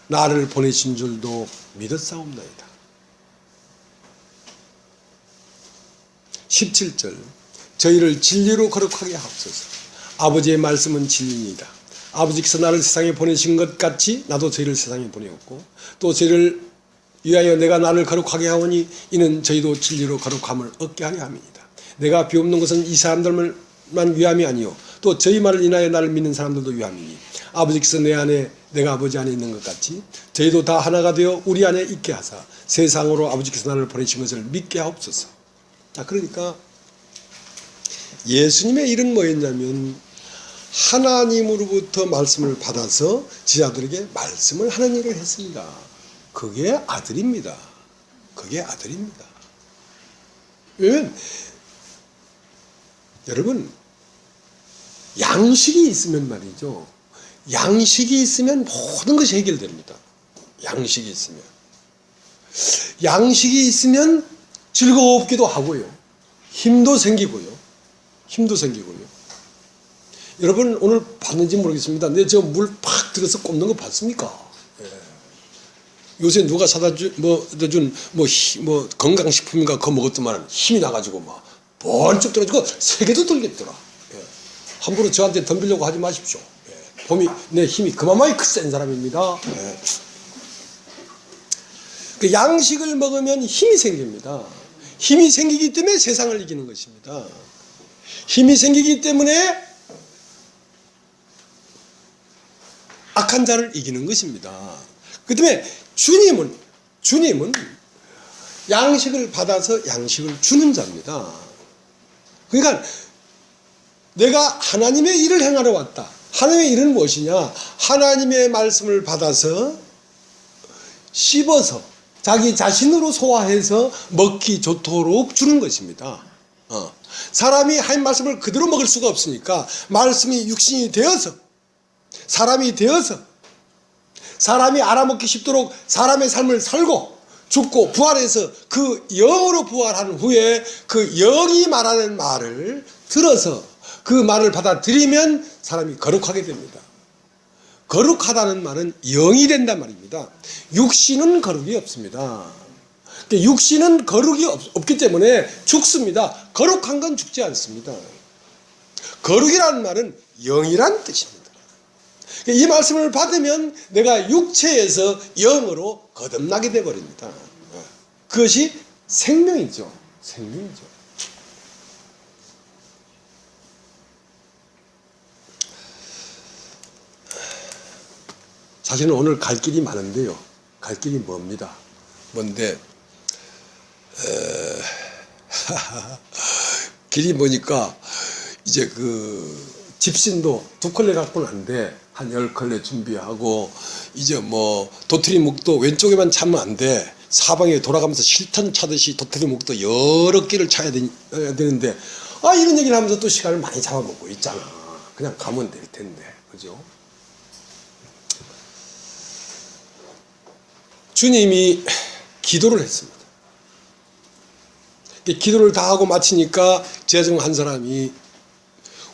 나를 보내신 줄도 믿었사옵나이다. 17절. 저희를 진리로 거룩하게 하옵소서. 아버지의 말씀은 진리이다. 아버지께서 나를 세상에 보내신 것 같이 나도 저희를 세상에 보내었고 또 저희를 위하여 내가 나를 거룩하게 하오니 이는 저희도 진리로 거룩함을 얻게 하려 함이니이다. 내가 비옵는 것은 이 사람들만 위함이 아니요 또 저희 말을 인하여 나를 믿는 사람들도 위함이니 아버지께서 내 안에 내가 아버지 안에 있는 것 같이 저희도 다 하나가 되어 우리 안에 있게 하사 세상으로 아버지께서 나를 보내신 것을 믿게 하옵소서. 자, 그러니까 예수님의 일은 뭐였냐면 하나님으로부터 말씀을 받아서 지자들에게 말씀을 하는 일을 했습니다. 그게 아들입니다. 그게 아들입니다. 왜냐면 여러분 양식이 있으면 말이죠. 양식이 있으면 모든 것이 해결됩니다. 양식이 있으면. 양식이 있으면 즐겁기도 하고요. 힘도 생기고요. 여러분 오늘 봤는지 모르겠습니다. 근데 저 물 팍 들어서 꼽는 거 봤습니까? 예. 요새 누가 사다 준 건강식품인가 그거 먹었더만 힘이 나가지고 막 번쩍 들어가지고 세계도 돌겠더라. 예. 함부로 저한테 덤비려고 하지 마십시오. 예. 봄이 내 힘이 그만하게 센 사람입니다. 예. 그 양식을 먹으면 힘이 생깁니다. 힘이 생기기 때문에 세상을 이기는 것입니다. 힘이 생기기 때문에 악한 자를 이기는 것입니다. 그 때문에 주님은 양식을 받아서 양식을 주는 자입니다. 그러니까 내가 하나님의 일을 행하러 왔다. 하나님의 일은 무엇이냐? 하나님의 말씀을 받아서 씹어서 자기 자신으로 소화해서 먹기 좋도록 주는 것입니다. 사람이 한 말씀을 그대로 먹을 수가 없으니까 말씀이 육신이 되어서 사람이 되어서 사람이 알아먹기 쉽도록 사람의 삶을 살고 죽고 부활해서 그 영으로 부활한 후에 그 영이 말하는 말을 들어서 그 말을 받아들이면 사람이 거룩하게 됩니다. 거룩하다는 말은 영이 된단 말입니다. 육신은 거룩이 없습니다. 육신은 거룩이 없기 때문에 죽습니다. 거룩한 건 죽지 않습니다. 거룩이라는 말은 영이란 뜻입니다. 이 말씀을 받으면 내가 육체에서 영으로 거듭나게 되어버립니다. 그것이 생명이죠. 생명이죠. 사실은 오늘 갈 길이 많은데요. 갈 길이 멉니다. 뭔데 길이 뭐니까 이제 그 집신도 2컬레 갖고는 안 돼. 한 10컬레 준비하고 이제 뭐 도토리 묵도 왼쪽에만 차면 안 돼. 사방에 돌아가면서 실탄 차듯이 도토리 묵도 여러 끼를 차야 되는데 이런 얘기를 하면서 또 시간을 많이 잡아먹고 있잖아. 그냥 가면 될 텐데. 그죠? 주님이 기도를 했습니다. 기도를 다 하고 마치니까 제자 중 한 사람이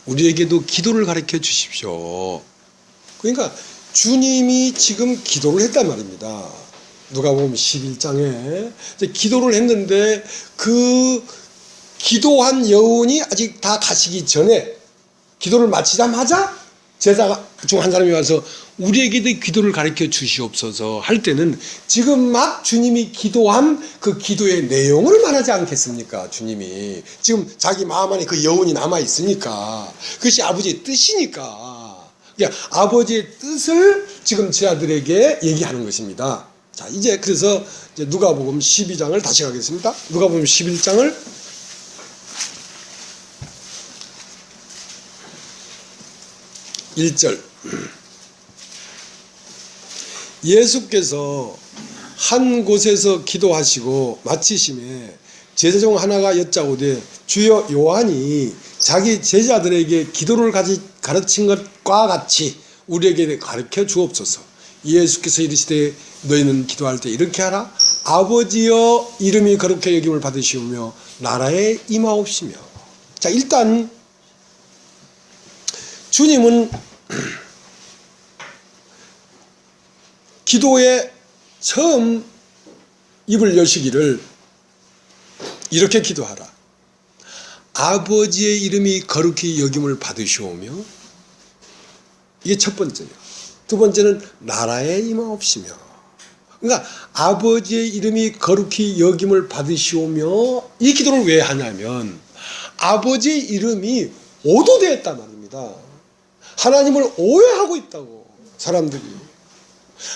우리에게도 기도를 가르쳐 주십시오. 그러니까 주님이 지금 기도를 했단 말입니다. 누가복음 11장에 기도를 했는데 그 기도한 여운이 아직 다 가시기 전에 기도를 마치자마자 제자 중 한 사람이 와서 우리에게도 기도를 가르쳐 주시옵소서 할 때는 지금 막 주님이 기도한 그 기도의 내용을 말하지 않겠습니까? 주님이 지금 자기 마음 안에 그 여운이 남아 있으니까 그것이 아버지의 뜻이니까 그러니까 아버지의 뜻을 지금 제자들에게 얘기하는 것입니다. 자, 이제 그래서 이제 누가복음 12장을 다시 가겠습니다. 누가복음 11장을 1절. 예수께서 한 곳에서 기도하시고 마치심에 제자 중 하나가 여짜오되 주여 요한이 자기 제자들에게 기도를 가르친 것과 같이 우리에게 가르쳐 주옵소서. 예수께서 이르시되 너희는 기도할 때 이렇게 하라. 아버지여 이름이 거룩히 여김을 받으시오며 나라에 임하옵시며. 자, 일단 주님은 기도에 처음 입을 여시기를 이렇게 기도하라. 아버지의 이름이 거룩히 여김을 받으시오며. 이게 첫 번째예요. 두 번째는 나라에 임하옵시며. 그러니까 아버지의 이름이 거룩히 여김을 받으시오며, 이 기도를 왜 하냐면 아버지의 이름이 오도되었단 말입니다. 하나님을 오해하고 있다고, 사람들이.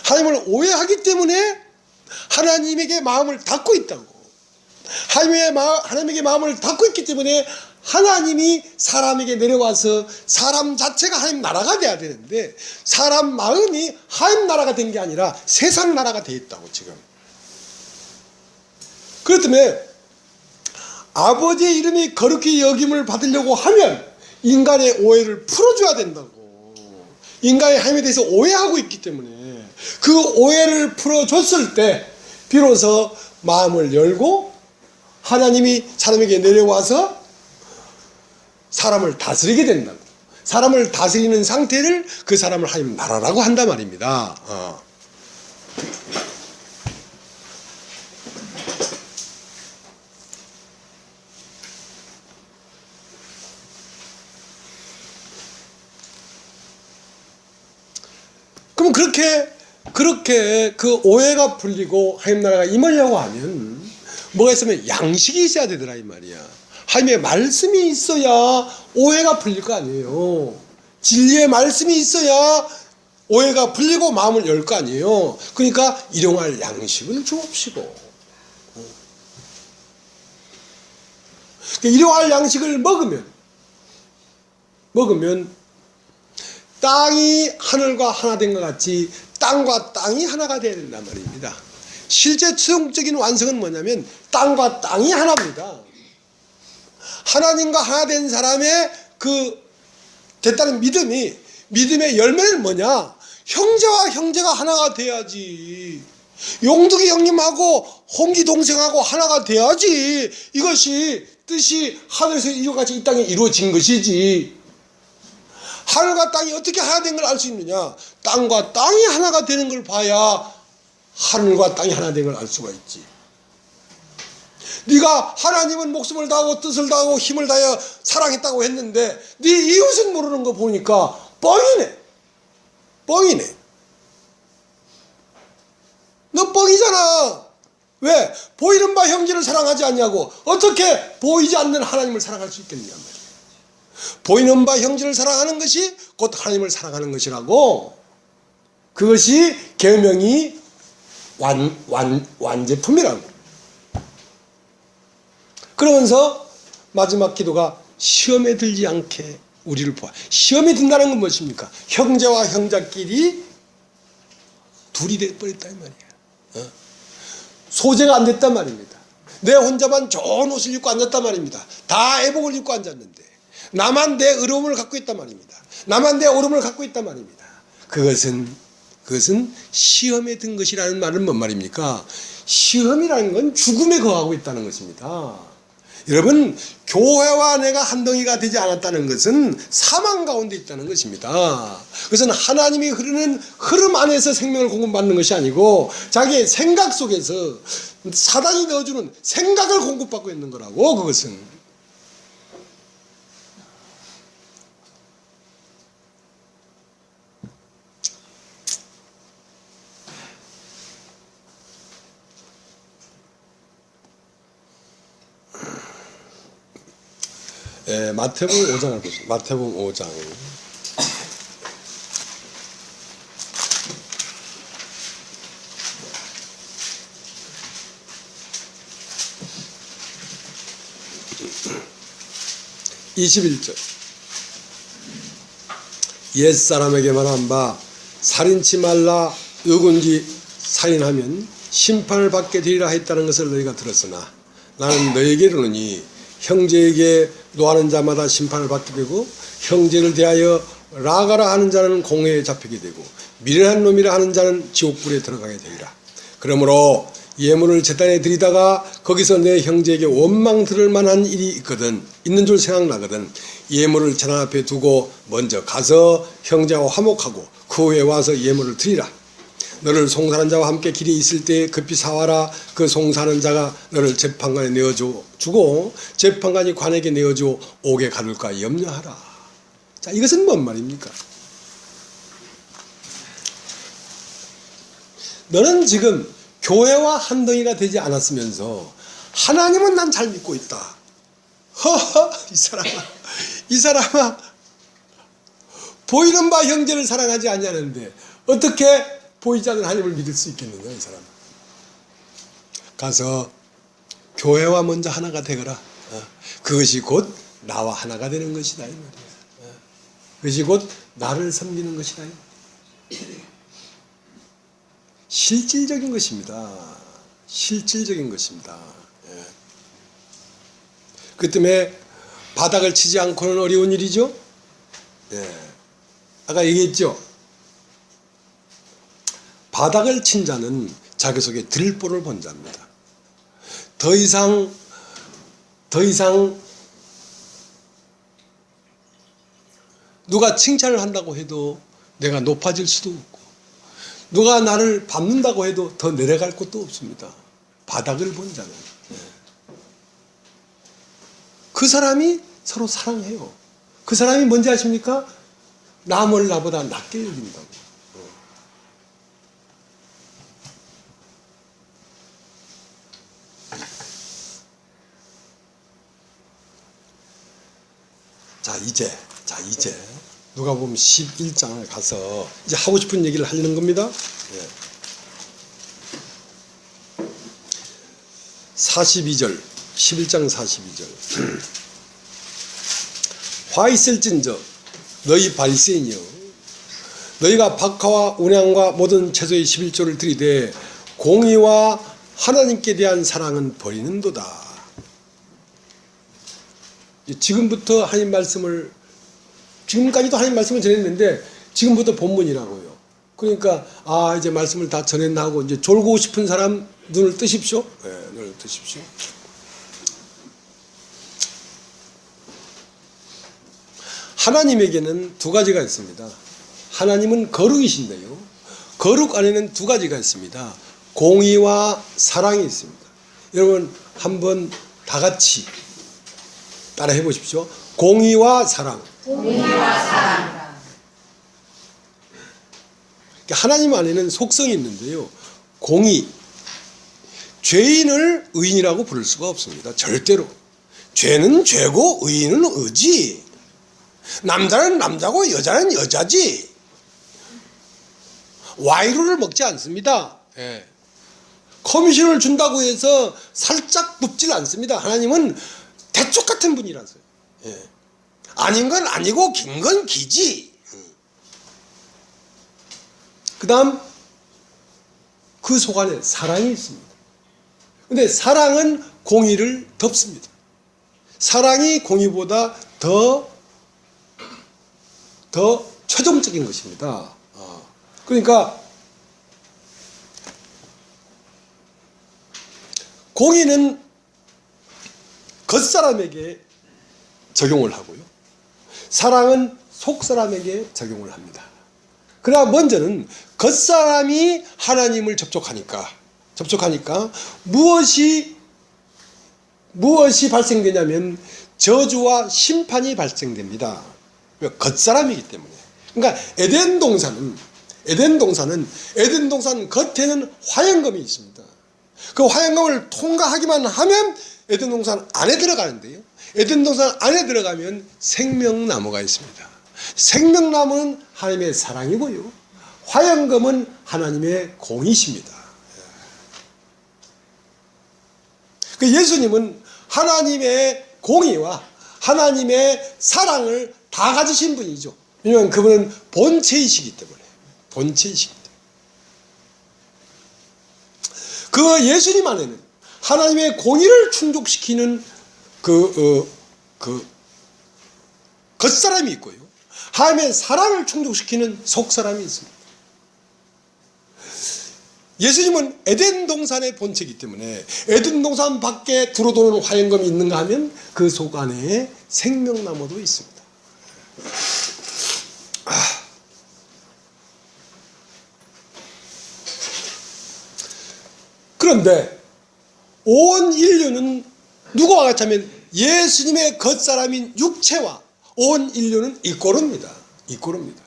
하나님을 오해하기 때문에 하나님에게 마음을 닫고 있다고. 하나님에게 마음을 닫고 있기 때문에 하나님이 사람에게 내려와서 사람 자체가 하나님 나라가 돼야 되는데 사람 마음이 하나님 나라가 된 게 아니라 세상 나라가 돼 있다고 지금. 그렇기 때문에 아버지의 이름이 거룩히 여김을 받으려고 하면 인간의 오해를 풀어줘야 된다고. 인간이 하나님에 대해서 오해하고 있기 때문에 그 오해를 풀어줬을 때 비로소 마음을 열고 하나님이 사람에게 내려와서 사람을 다스리게 된다고. 사람을 다스리는 상태를 그 사람을 하나님 나라라고 한단 말입니다. 그럼 그렇게 그 오해가 풀리고 하나님 나라가 임하려고 하면 뭐가 있으면 양식이 있어야 되더라 이 말이야. 하나님의 말씀이 있어야 오해가 풀릴 거 아니에요. 진리의 말씀이 있어야 오해가 풀리고 마음을 열 거 아니에요. 그러니까 일용할 양식을 주옵시고. 일용할 양식을 먹으면 땅이 하늘과 하나 된 것 같이 땅과 땅이 하나가 되어야 된단 말입니다. 실제 최종적인 완성은 뭐냐면 땅과 땅이 하나입니다. 하나님과 하나 된 사람의 그 됐다는 믿음의 열매는 뭐냐? 형제와 형제가 하나가 돼야지. 용두기 형님하고 홍기 동생하고 하나가 돼야지. 이것이 뜻이 하늘에서 이루어같이 이 땅에 이루어진 것이지. 하늘과 땅이 어떻게 하나 된 걸 알 수 있느냐? 땅과 땅이 하나가 되는 걸 봐야 하늘과 땅이 하나 된 걸 알 수가 있지. 네가 하나님은 목숨을 다하고 뜻을 다하고 힘을 다하여 사랑했다고 했는데 네 이웃은 모르는 거 보니까 뻥이네. 너 뻥이잖아. 왜? 보이는 바 형제를 사랑하지 않냐고. 어떻게 보이지 않는 하나님을 사랑할 수 있겠냐 말이야. 보이는 바 형제를 사랑하는 것이 곧 하나님을 사랑하는 것이라고. 그것이 계명이 완제품이라고. 그러면서 마지막 기도가 시험에 들지 않게 우리를 보아. 시험에 든다는 건 무엇입니까? 형제와 형제끼리 둘이 돼버렸다 이 말이야. 소재가 안 됐단 말입니다. 내 혼자만 좋은 옷을 입고 앉았단 말입니다. 다 애복을 입고 앉았는데 나만 내 의로움을 갖고 있단 말입니다. 나만 내 옳음을 갖고 있단 말입니다. 그것은 시험에 든 것이라는 말은 뭔 말입니까? 시험이라는 건 죽음에 거하고 있다는 것입니다. 여러분, 교회와 내가 한 덩이가 되지 않았다는 것은 사망 가운데 있다는 것입니다. 그것은 하나님이 흐르는 흐름 안에서 생명을 공급받는 것이 아니고 자기의 생각 속에서 사단이 넣어주는 생각을 공급받고 있는 거라고. 그것은 마태복음 5장을 보죠. 마태복음 5장. (21절) 옛사람에게 말한 바 살인치 말라 누군지 살인하면 심판을 받게 되리라 했다는 것을 너희가 들었으나 나는 너희에게 이르노니 형제에게 노하는 자마다 심판을 받게 되고 형제를 대하여 라가라 하는 자는 공회에 잡히게 되고 미련한 놈이라 하는 자는 지옥불에 들어가게 되리라. 그러므로 예물을 제단에 드리다가 거기서 내 형제에게 원망 들을 만한 일이 있는 줄 생각나거든 예물을 제단 앞에 두고 먼저 가서 형제와 화목하고 그 후에 와서 예물을 드리라. 너를 송사하는 자와 함께 길에 있을 때 급히 사와라. 그 송사하는 자가 너를 재판관에 내어주고 재판관이 관에게 내어주어 옥에 가둘까 염려하라. 자, 이것은 뭔 말입니까? 너는 지금 교회와 한 덩이가 되지 않았으면서 하나님은 난 잘 믿고 있다. 허허, 이 사람아 보이는 바 형제를 사랑하지 아니하는데 어떻게 보이지 않는 하나님을 믿을 수 있겠느냐. 이 사람 가서 교회와 먼저 하나가 되거라. 그것이 곧 나와 하나가 되는 것이다 이 말이야. 그것이 곧 나를 섬기는 것이다. 실질적인 것입니다. 실질적인 것입니다. 그 때문에 바닥을 치지 않고는 어려운 일이죠. 아까 얘기했죠. 바닥을 친 자는 자기 속에 들보를 본 자입니다. 더 이상 누가 칭찬을 한다고 해도 내가 높아질 수도 없고 누가 나를 밟는다고 해도 더 내려갈 곳도 없습니다. 바닥을 본 자는. 그 사람이 서로 사랑해요. 그 사람이 뭔지 아십니까? 남을 나보다 낮게 여긴다고. 자 이제 누가복음 11장을 가서 이제 하고 싶은 얘기를 하려는 겁니다. 42절 11장 42절 화 있을진저 너희 바리새인이여 너희가 박하와 온향과 모든 채소의 11조를 들이되 공의와 하나님께 대한 사랑은 버리는도다. 지금부터 하나님 말씀을 지금까지도 하나님 말씀을 전했는데 지금부터 본문이라고요. 그러니까 이제 말씀을 다 전했나 하고 이제 졸고 싶은 사람 눈을 뜨십시오. 눈을 뜨십시오. 하나님에게는 두 가지가 있습니다. 하나님은 거룩이신데요. 거룩 안에는 두 가지가 있습니다. 공의와 사랑이 있습니다. 여러분 한번 다 같이 따라 해보십시오. 공의와 사랑. 공의와 사랑. 하나님 안에는 속성이 있는데요. 공의. 죄인을 의인이라고 부를 수가 없습니다. 절대로. 죄는 죄고 의인은 의지. 남자는 남자고 여자는 여자지. 와이로를 먹지 않습니다. 커미션을 준다고 해서 살짝 굽질 않습니다. 하나님은 대쪽 같은 분이라서요. 아닌 건 아니고 긴 건 기지. 그 다음 그 속 안에 사랑이 있습니다. 근데 사랑은 공의를 덮습니다. 사랑이 공의보다 더 최종적인 것입니다. 그러니까 공의는 겉사람에게 적용을 하고요. 사랑은 속사람에게 적용을 합니다. 그러나 먼저는 겉사람이 하나님을 접촉하니까 무엇이 발생되냐면 저주와 심판이 발생됩니다. 겉사람이기 때문에. 그러니까 에덴 동산 겉에는 화영검이 있습니다. 그 화영검을 통과하기만 하면 에덴 동산 안에 들어가는데요. 에덴 동산 안에 들어가면 생명나무가 있습니다. 생명나무는 하나님의 사랑이고요. 화영검은 하나님의 공의십니다. 그 예수님은 하나님의 공의와 하나님의 사랑을 다 가지신 분이죠. 왜냐하면 그분은 본체이시기 때문에. 본체이시기 때문에. 그 예수님 안에는 하나님의 공의를 충족시키는 겉사람이 있고요, 하나님의 사랑을 충족시키는 속사람이 있습니다. 예수님은 에덴 동산의 본체이기 때문에 에덴 동산 밖에 두루도는 화영검이 있는가 하면 그 속 안에 생명나무도 있습니다. 그런데 온 인류는 누구와 같이 하면 예수님의 겉사람인 육체와 온 인류는 이꼬릅니다. 이꼬릅니다.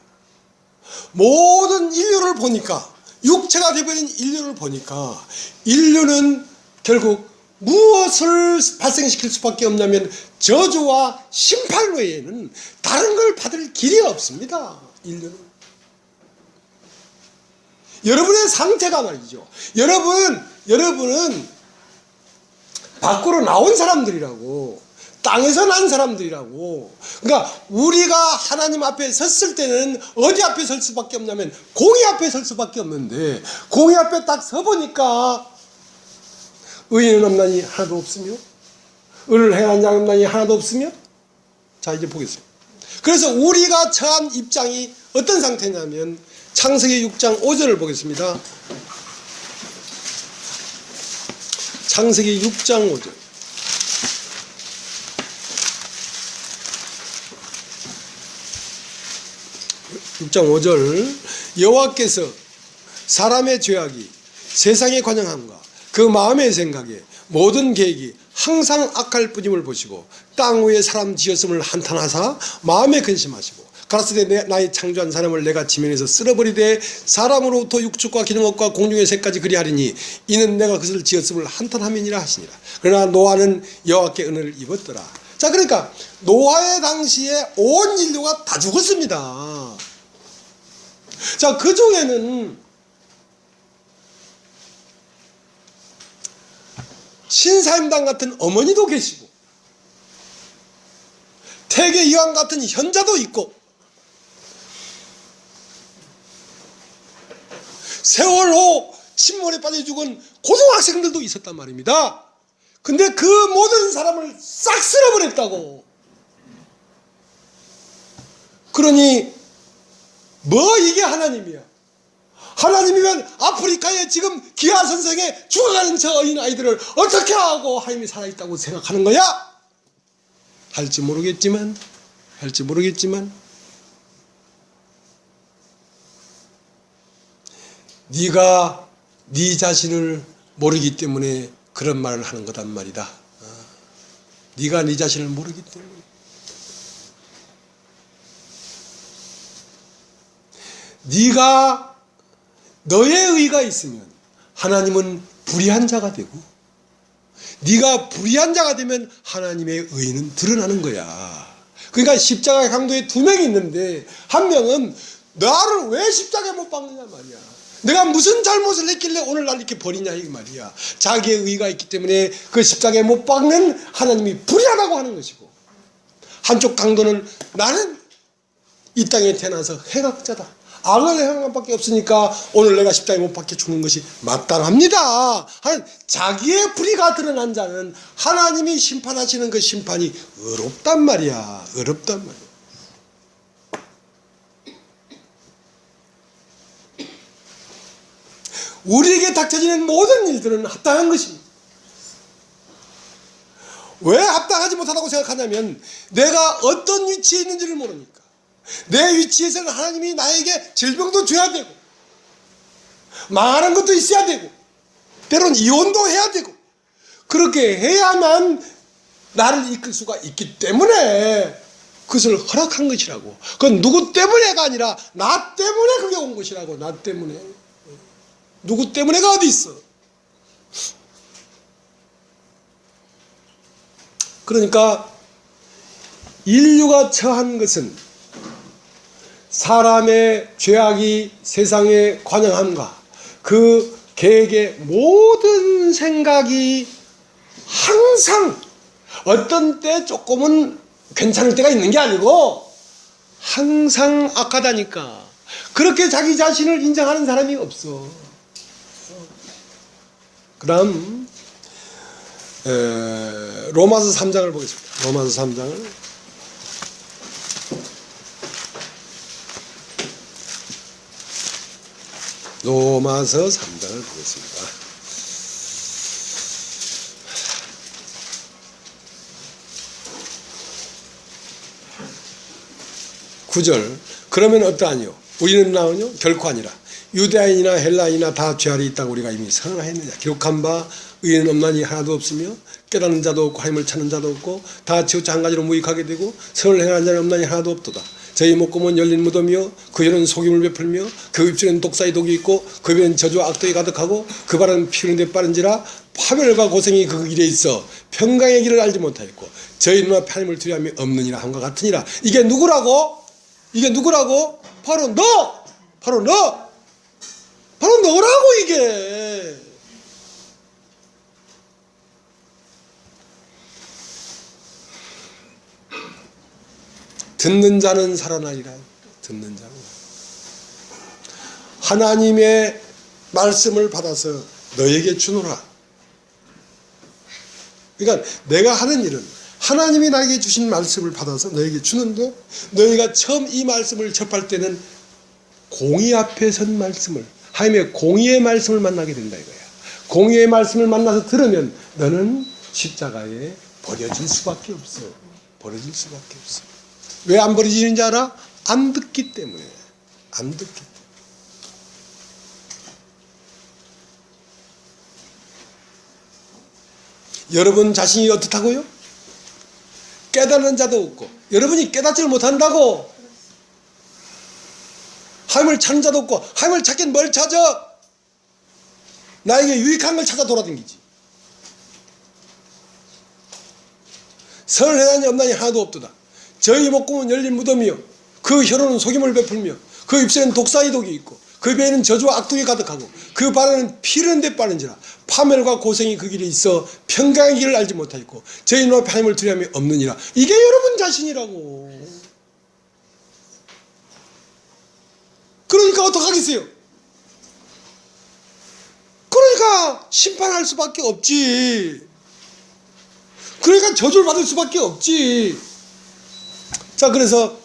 모든 인류를 보니까, 육체가 되어버린 인류를 보니까 인류는 결국 무엇을 발생시킬 수밖에 없냐면 저주와 심판 외에는 다른 걸 받을 길이 없습니다. 인류는. 여러분의 상태가 말이죠. 여러분은 밖으로 나온 사람들이라고, 땅에서 난 사람들이라고. 그러니까 우리가 하나님 앞에 섰을 때는 어디 앞에 설 수밖에 없냐면 공의 앞에 설 수밖에 없는데, 공의 앞에 딱 서보니까 의인은 없나니 하나도 없으며 의를 행한 자는 없나니 하나도 없으며. 자, 이제 보겠습니다. 그래서 우리가 처한 입장이 어떤 상태냐면 창세기 6장 5절을 보겠습니다. 창세기 6장 5절. 6장 5절. 여호와께서 사람의 죄악이 세상의 관영함과 그 마음의 생각에 모든 계획이 항상 악할 뿐임을 보시고 땅 위에 사람 지었음을 한탄하사 마음에 근심하시고 가라사대 나의 창조한 사람을 내가 지면에서 쓸어버리되 사람으로부터 육축과 기능업과 공중의 새까지 그리하리니 이는 내가 그것을 지었음을 한탄함이니라 하시니라. 그러나 노아는 여호와께 은혜를 입었더라. 자, 그러니까 노아의 당시에 온 인류가 다 죽었습니다. 자, 그 중에는 신사임당 같은 어머니도 계시고 태계 이황 같은 현자도 있고 세월호 침몰에 빠져 죽은 고등학생들도 있었단 말입니다. 근데 그 모든 사람을 싹 쓸어버렸다고. 그러니 뭐 이게 하나님이야. 하나님이면 아프리카에 지금 기아선생에 죽어가는 저 어린 아이들을 어떻게 하고 하나님이 살아있다고 생각하는 거야? 할지 모르겠지만 네가 네 자신을 모르기 때문에 그런 말을 하는 거단 말이다. 네가 네 자신을 모르기 때문에. 네가 너의 의가 있으면 하나님은 불의한 자가 되고, 네가 불의한 자가 되면 하나님의 의는 드러나는 거야. 그러니까 십자가의 강도에 두 명이 있는데 한 명은 나를 왜 십자가에 못 박느냐 말이야. 내가 무슨 잘못을 했길래 오늘 날 이렇게 버리냐 이 말이야. 자기의 의가 있기 때문에 그 십자가에 못 박는 하나님이 불의하다고 하는 것이고, 한쪽 강도는 나는 이 땅에 태어나서 해각자다, 악을 행한 것밖에 없으니까 오늘 내가 십자가에 못 박혀 죽는 것이 마땅합니다 하는 자기의 불의가 드러난 자는 하나님이 심판하시는 그 심판이 어렵단 말이야. 어렵단 말이야. 우리에게 닥쳐지는 모든 일들은 합당한 것입니다. 왜 합당하지 못하다고 생각하냐면 내가 어떤 위치에 있는지를 모르니까. 내 위치에서는 하나님이 나에게 질병도 줘야 되고 망하는 것도 있어야 되고 때론 이혼도 해야 되고 그렇게 해야만 나를 이끌 수가 있기 때문에 그것을 허락한 것이라고. 그건 누구 때문에가 아니라 나 때문에 그게 온 것이라고. 나 때문에. 누구 때문에가 어디 있어. 그러니까 인류가 처한 것은 사람의 죄악이 세상에 관영함과 그 계획의 모든 생각이 항상 어떤 때 조금은 괜찮을 때가 있는 게 아니고 항상 악하다니까. 그렇게 자기 자신을 인정하는 사람이 없어. 그 다음 로마서 3장을 보겠습니다. 로마서 3장을. 로마서 3장을 보겠습니다. 구절. 그러면 어떠하뇨? 우리는 나오뇨? 결코 아니라. 유대인이나 헬라인이나 다 죄 아래 있다고 우리가 이미 선언하였느냐. 기록한 바 의인은 없나니 하나도 없으며 깨닫는 자도 없고 하나님을 찾는 자도 없고 다 치우쳐 한 가지로 무익하게 되고 선을 행하는 자는 없나니 하나도 없도다. 저희 목구멍은 열린 무덤이요 그 혀는 속임을 베풀며 그 입술에는 독사의 독이 있고 그 입에는 저주와 악독이 가득하고 그 발은 피 흐르는 데 빠른지라 파멸과 고생이 그 길에 있어 평강의 길을 알지 못하였고 저희 눈앞에 하나님을 두려움이 없느니라 함과 같으니라. 이게 누구라고? 이게 누구라고? 바로 너! 바로 너! 바로 너라고 이게! 듣는 자는 살아나리라. 듣는 자는. 하나님의 말씀을 받아서 너에게 주노라. 그러니까 내가 하는 일은 하나님이 나에게 주신 말씀을 받아서 너에게 주는데 너희가 처음 이 말씀을 접할 때는 공의 앞에 선 말씀을 하나님의 공의의 말씀을 만나게 된다 이거야. 공의의 말씀을 만나서 들으면 너는 십자가에 버려질 수밖에 없어. 버려질 수밖에 없어. 왜 안 버려지는지 알아? 안 듣기 때문에. 안 듣기 때문에. 여러분 자신이 어떻다고요? 깨닫는 자도 없고 여러분이 깨닫지를 못한다고. 하나님을 찾는 자도 없고 하나님을 찾긴 뭘 찾아? 나에게 유익한 걸 찾아 돌아다니지. 선을 행하니 없나니 하나도 없도다. 저희 목구멍은 열린 무덤이요 그 혀로는 속임을 베풀며 그 입술에는 독사의 독이 있고 그 배에는 저주와 악독이 가득하고 그 발에는 피 흐르는 데 빠른지라 파멸과 고생이 그 길에 있어 평강의 길을 알지 못하였고 저희 눈앞에 하나님을 두려움이 없느니라. 이게 여러분 자신이라고. 그러니까 어떡하겠어요? 그러니까 심판할 수밖에 없지. 그러니까 저주를 받을 수밖에 없지. 자, 그래서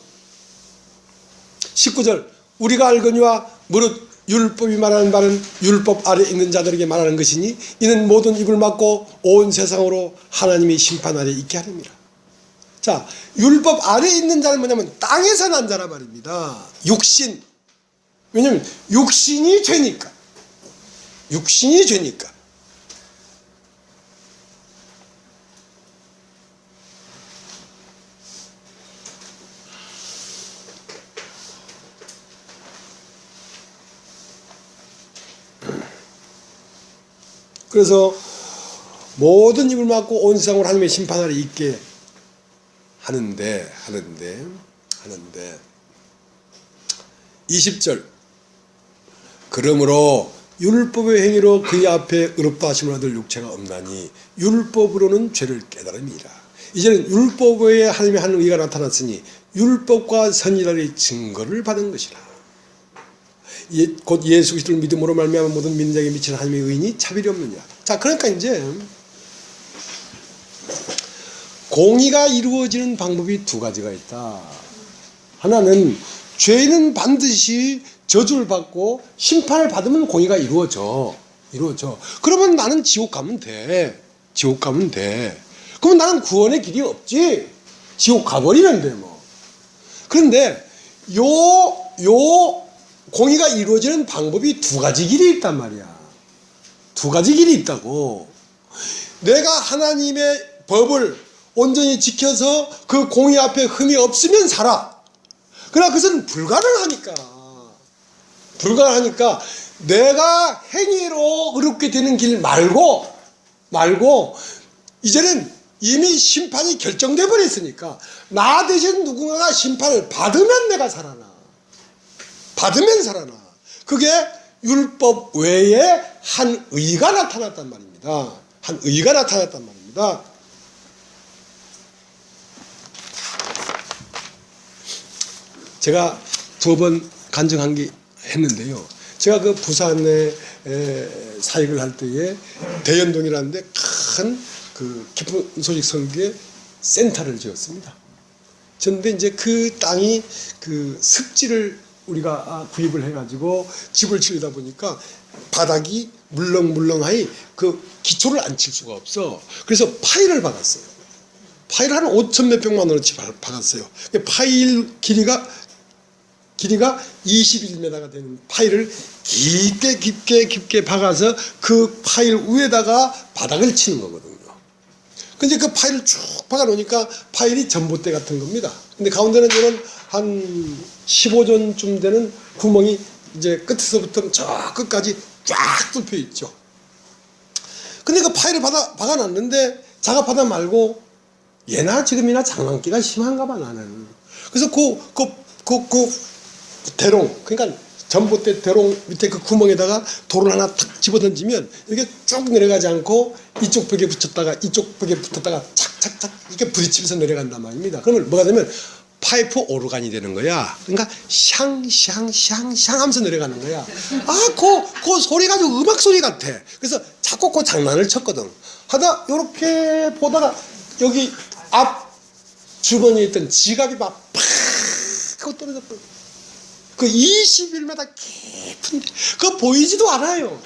19절 우리가 알거니와 무릇 율법이 말하는 바는 율법 아래 있는 자들에게 말하는 것이니 이는 모든 입을 막고 온 세상으로 하나님이 심판하려 있게 하느니라. 자, 율법 아래 있는 자는 뭐냐면 땅에서 난 자란 말입니다. 육신. 왜냐면 육신이 죄니까. 육신이 죄니까. 그래서 모든 입을 막고 온 세상으로 하나님의 심판하러 있게 하는데 20절 그러므로 율법의 행위로 그의 앞에 의롭다 하심을 얻을 육체가 없나니 율법으로는 죄를 깨달음이라. 이제는 율법에 하나님의 한 의가 나타났으니 율법과 선이라의 증거를 받은 것이라. 곧 예수 그리스도를 믿음으로 말미암아 모든 믿는 자에게 미치는 하나님의 의인이 차별이 없느니라. 자, 그러니까 이제 공의가 이루어지는 방법이 두 가지가 있다. 하나는 죄는 반드시 저주를 받고 심판을 받으면 공의가 이루어져. 그러면 나는 지옥 가면 돼. 그러면 나는 구원의 길이 없지. 지옥 가버리는데 뭐. 그런데 요 공의가 이루어지는 방법이 두 가지 길이 있단 말이야. 두 가지 길이 있다고. 내가 하나님의 법을 온전히 지켜서 그 공의 앞에 흠이 없으면 살아. 그러나 그것은 불가능하니까 내가 행위로 의롭게 되는 길 말고 이제는 이미 심판이 결정돼 버렸으니까 나 대신 누군가가 심판을 받으면 내가 살아나. 그게 율법 외에 한 의가 나타났단 말입니다. 제가 2번 간증한 게 했는데요. 제가 그 부산에 사역을 할 때에 대연동이라는데 큰 그 깊은 소식 설교회 센터를 지었습니다. 그런데 이제 그 땅이 그 습지를 우리가 구입을 해가지고 집을 지으다 보니까 바닥이 물렁물렁하니 그 기초를 안 칠 수가 없어. 그래서 파일을 박았어요. 파일 한 5천 몇백만 원어치 박았어요. 파일 길이가 21m가 되는 파일을 깊게 박아서 그 파일 위에다가 바닥을 치는 거거든요. 근데 그 파일을 쭉 박아 놓으니까 파일이 전봇대 같은 겁니다. 근데 가운데는 이런 한 15전쯤 되는 구멍이 이제 끝에서부터 저 끝까지 쫙 뚫혀 있죠. 근데 그 파일을 박아 놨는데 작업하다 말고 예나 지금이나 장난기가 심한가 봐 나는. 그래서 그 대롱, 그러니까 전봇대 대롱 밑에 그 구멍에다가 돌을 하나 탁 집어 던지면 이렇게 쭉 내려가지 않고 이쪽 벽에 붙였다가 이쪽 벽에 붙었다가 착착착 이렇게 부딪히면서 내려간단 말입니다. 그러면 뭐가 되면 파이프 오르간이 되는 거야. 그러니까 샹샹샹샹 하면서 내려가는 거야. 그 소리가 아주 음악 소리 같아. 그래서 자꾸 그 장난을 쳤거든. 하다 요렇게 보다가 여기 앞 주머니에 있던 지갑이 막 팍 하고 떨어졌거든. 그 21m 깊은데 그거 보이지도 않아요.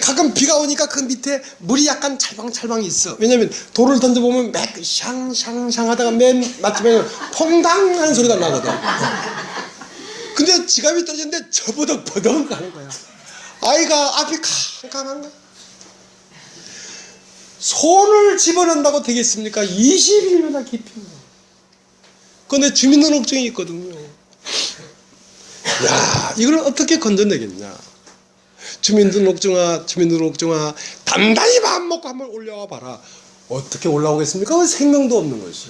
가끔 비가 오니까 그 밑에 물이 약간 찰방찰방 있어. 왜냐면 돌을 던져보면 막 샹샹샹 하다가 맨 마침에 퐁당 하는 소리가 나거든. 근데 지갑이 떨어졌는데 저버덕버덕 하는 거야. 아이가 앞이 캄캄한 거야. 손을 집어넣는다고 되겠습니까? 21m 깊이인데. 그런데 주민등록증이 있거든요. 야, 이걸 어떻게 건져내겠냐. 주민등록증아 단단히 밥 먹고 한번 올라와 봐라. 어떻게 올라오겠습니까? 그 생명도 없는 것이.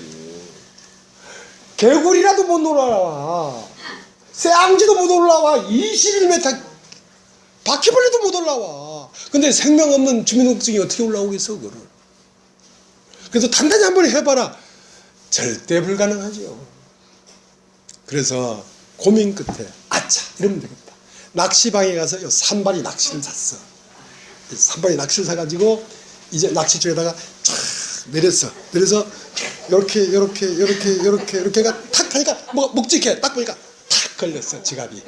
개구리라도 못 올라와. 쇠앙지도 못 올라와. 21m 바퀴벌레도 못 올라와. 근데 생명 없는 주민등록증이 어떻게 올라오겠어 그거를. 그래서 단단히 한번 해봐라. 절대 불가능하죠. 그래서 고민 끝에 아차 이러면 되겠다. 낚시방에 가서 산발이 낚시를 샀어. 산발이 낚시를 사가지고 이제 낚시줄에다가 쫙 내려서 이렇게가 탁 하니까 뭐 묵직해. 딱 보니까 탁 걸렸어 지갑이.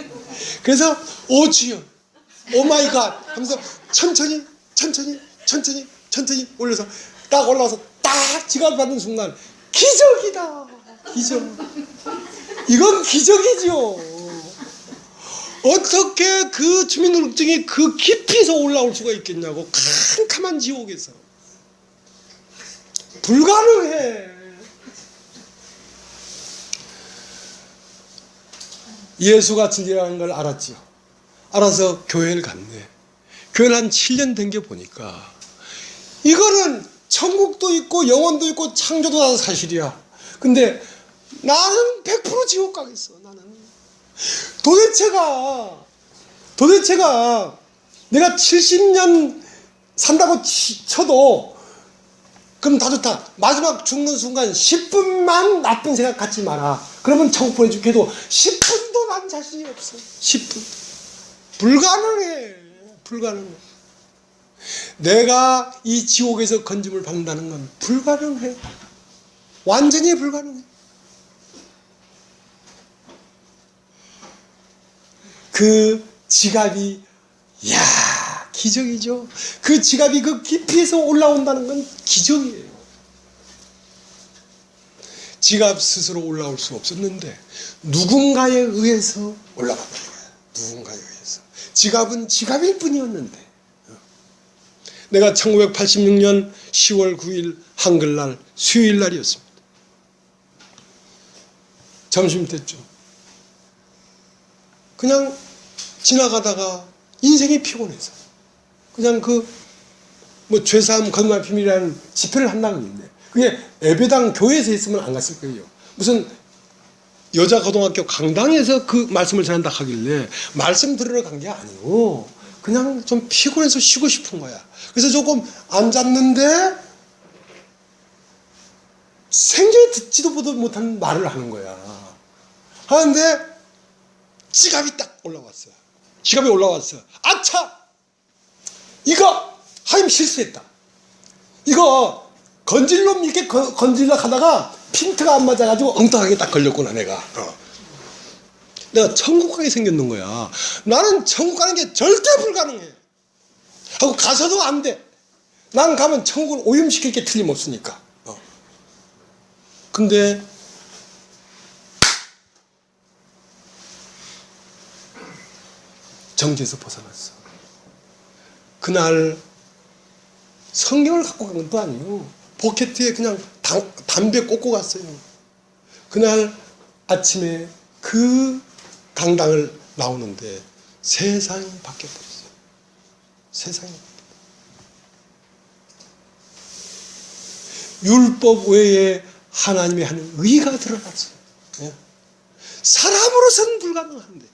그래서 오 주여 오 마이 갓 하면서 천천히 올려서 딱 올라와서 딱 지갑을 받는 순간 기적이다. 기적. 이건 기적이죠. 어떻게 그 주민등록증이 그 깊이서 올라올 수가 있겠냐고. 캄캄한 지옥에서. 불가능해. 예수가 진리라는 걸 알았죠. 알아서 교회를 갔네. 교회를 한 7년 된 게 보니까 이거는 천국도 있고 영원도 있고 창조도 다 사실이야. 근데 나는 100% 지옥 가겠어. 나는 도대체가 내가 70년 산다고 쳐도 그럼 다 좋다. 마지막 죽는 순간 10분만 나쁜 생각 갖지 마라. 그러면 천국 보내줄게 해도 10분도 난 자신이 없어. 10분. 불가능해. 내가 이 지옥에서 건짐을 받는다는 건 불가능해. 완전히 불가능해. 그 지갑이 기적이죠. 그 지갑이 그 깊이에서 올라온다는 건 기적이에요. 지갑 스스로 올라올 수 없었는데 누군가에 의해서 올라갔다는 거야. 누군가에 의해서. 지갑은 지갑일 뿐이었는데. 내가 1986년 10월 9일 한글날 수요일날이었습니다. 점심때쯤 그냥 지나가다가 인생이 피곤해서 그냥 죄사함 거듭날 비밀이라는 집회를 한다는 게 있네. 그게 예배당 교회에서 있으면 안 갔을 거예요. 무슨 여자 고등학교 강당에서 그 말씀을 전한다 하길래 말씀 들으러 간 게 아니고 그냥 좀 피곤해서 쉬고 싶은 거야. 그래서 조금 앉았는데 생전에 듣지도 못한 말을 하는 거야. 하는데 지갑이 딱 올라왔어요. 지갑이 올라왔어. 아차! 이거 하임 실수했다. 이거 건질로 이렇게 건질러 하다가 핀트가 안 맞아가지고 엉뚱하게 딱 걸렸구나 내가. 내가 천국 가게 생겼는 거야. 나는 천국 가는 게 절대 불가능해. 하고 가서도 안 돼. 난 가면 천국을 오염시킬 게 틀림없으니까. 근데 정지에서 벗어났어. 그날 성경을 갖고 간 것도 아니에요. 포켓에 그냥 담배 꽂고 갔어요. 그날 아침에 그 강당을 나오는데 세상이 바뀌어버렸어요. 세상이. 율법 외에 하나님의 하는 의가 드러났어요. 사람으로서는 불가능한데.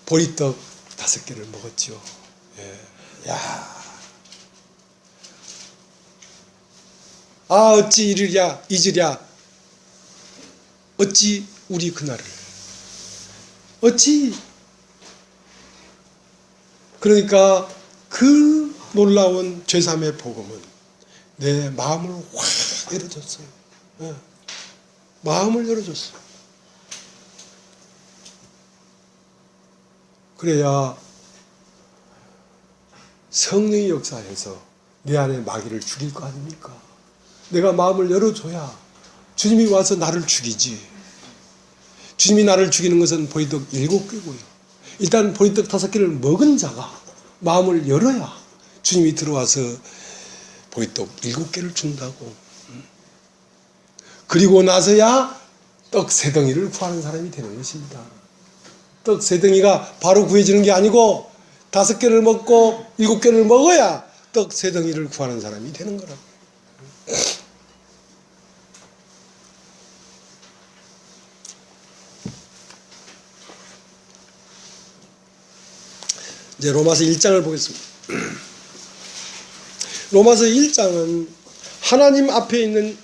보리떡 5개를 먹었죠. 야, 어찌 이르랴 잊으랴. 어찌 우리 그날을. 어찌. 그러니까 그 놀라운 죄삼의 복음은 내 마음을 확 열어줬어요. 마음을 열어줬어요. 그래야 성령의 역사에서 내 안에 마귀를 죽일 거 아닙니까? 내가 마음을 열어줘야 주님이 와서 나를 죽이지. 주님이 나를 죽이는 것은 보리떡 7개고요. 일단 보리떡 5개를 먹은 자가 마음을 열어야 주님이 들어와서 보리떡 7개를 준다고. 그리고 나서야 떡 3덩이를 구하는 사람이 되는 것입니다. 떡 3덩이가 바로 구해지는 게 아니고 5개를 먹고 7개를 먹어야 떡 3덩이를 구하는 사람이 되는 거라고. 이제 로마서 1장을 보겠습니다. 로마서 1장은 하나님 앞에 있는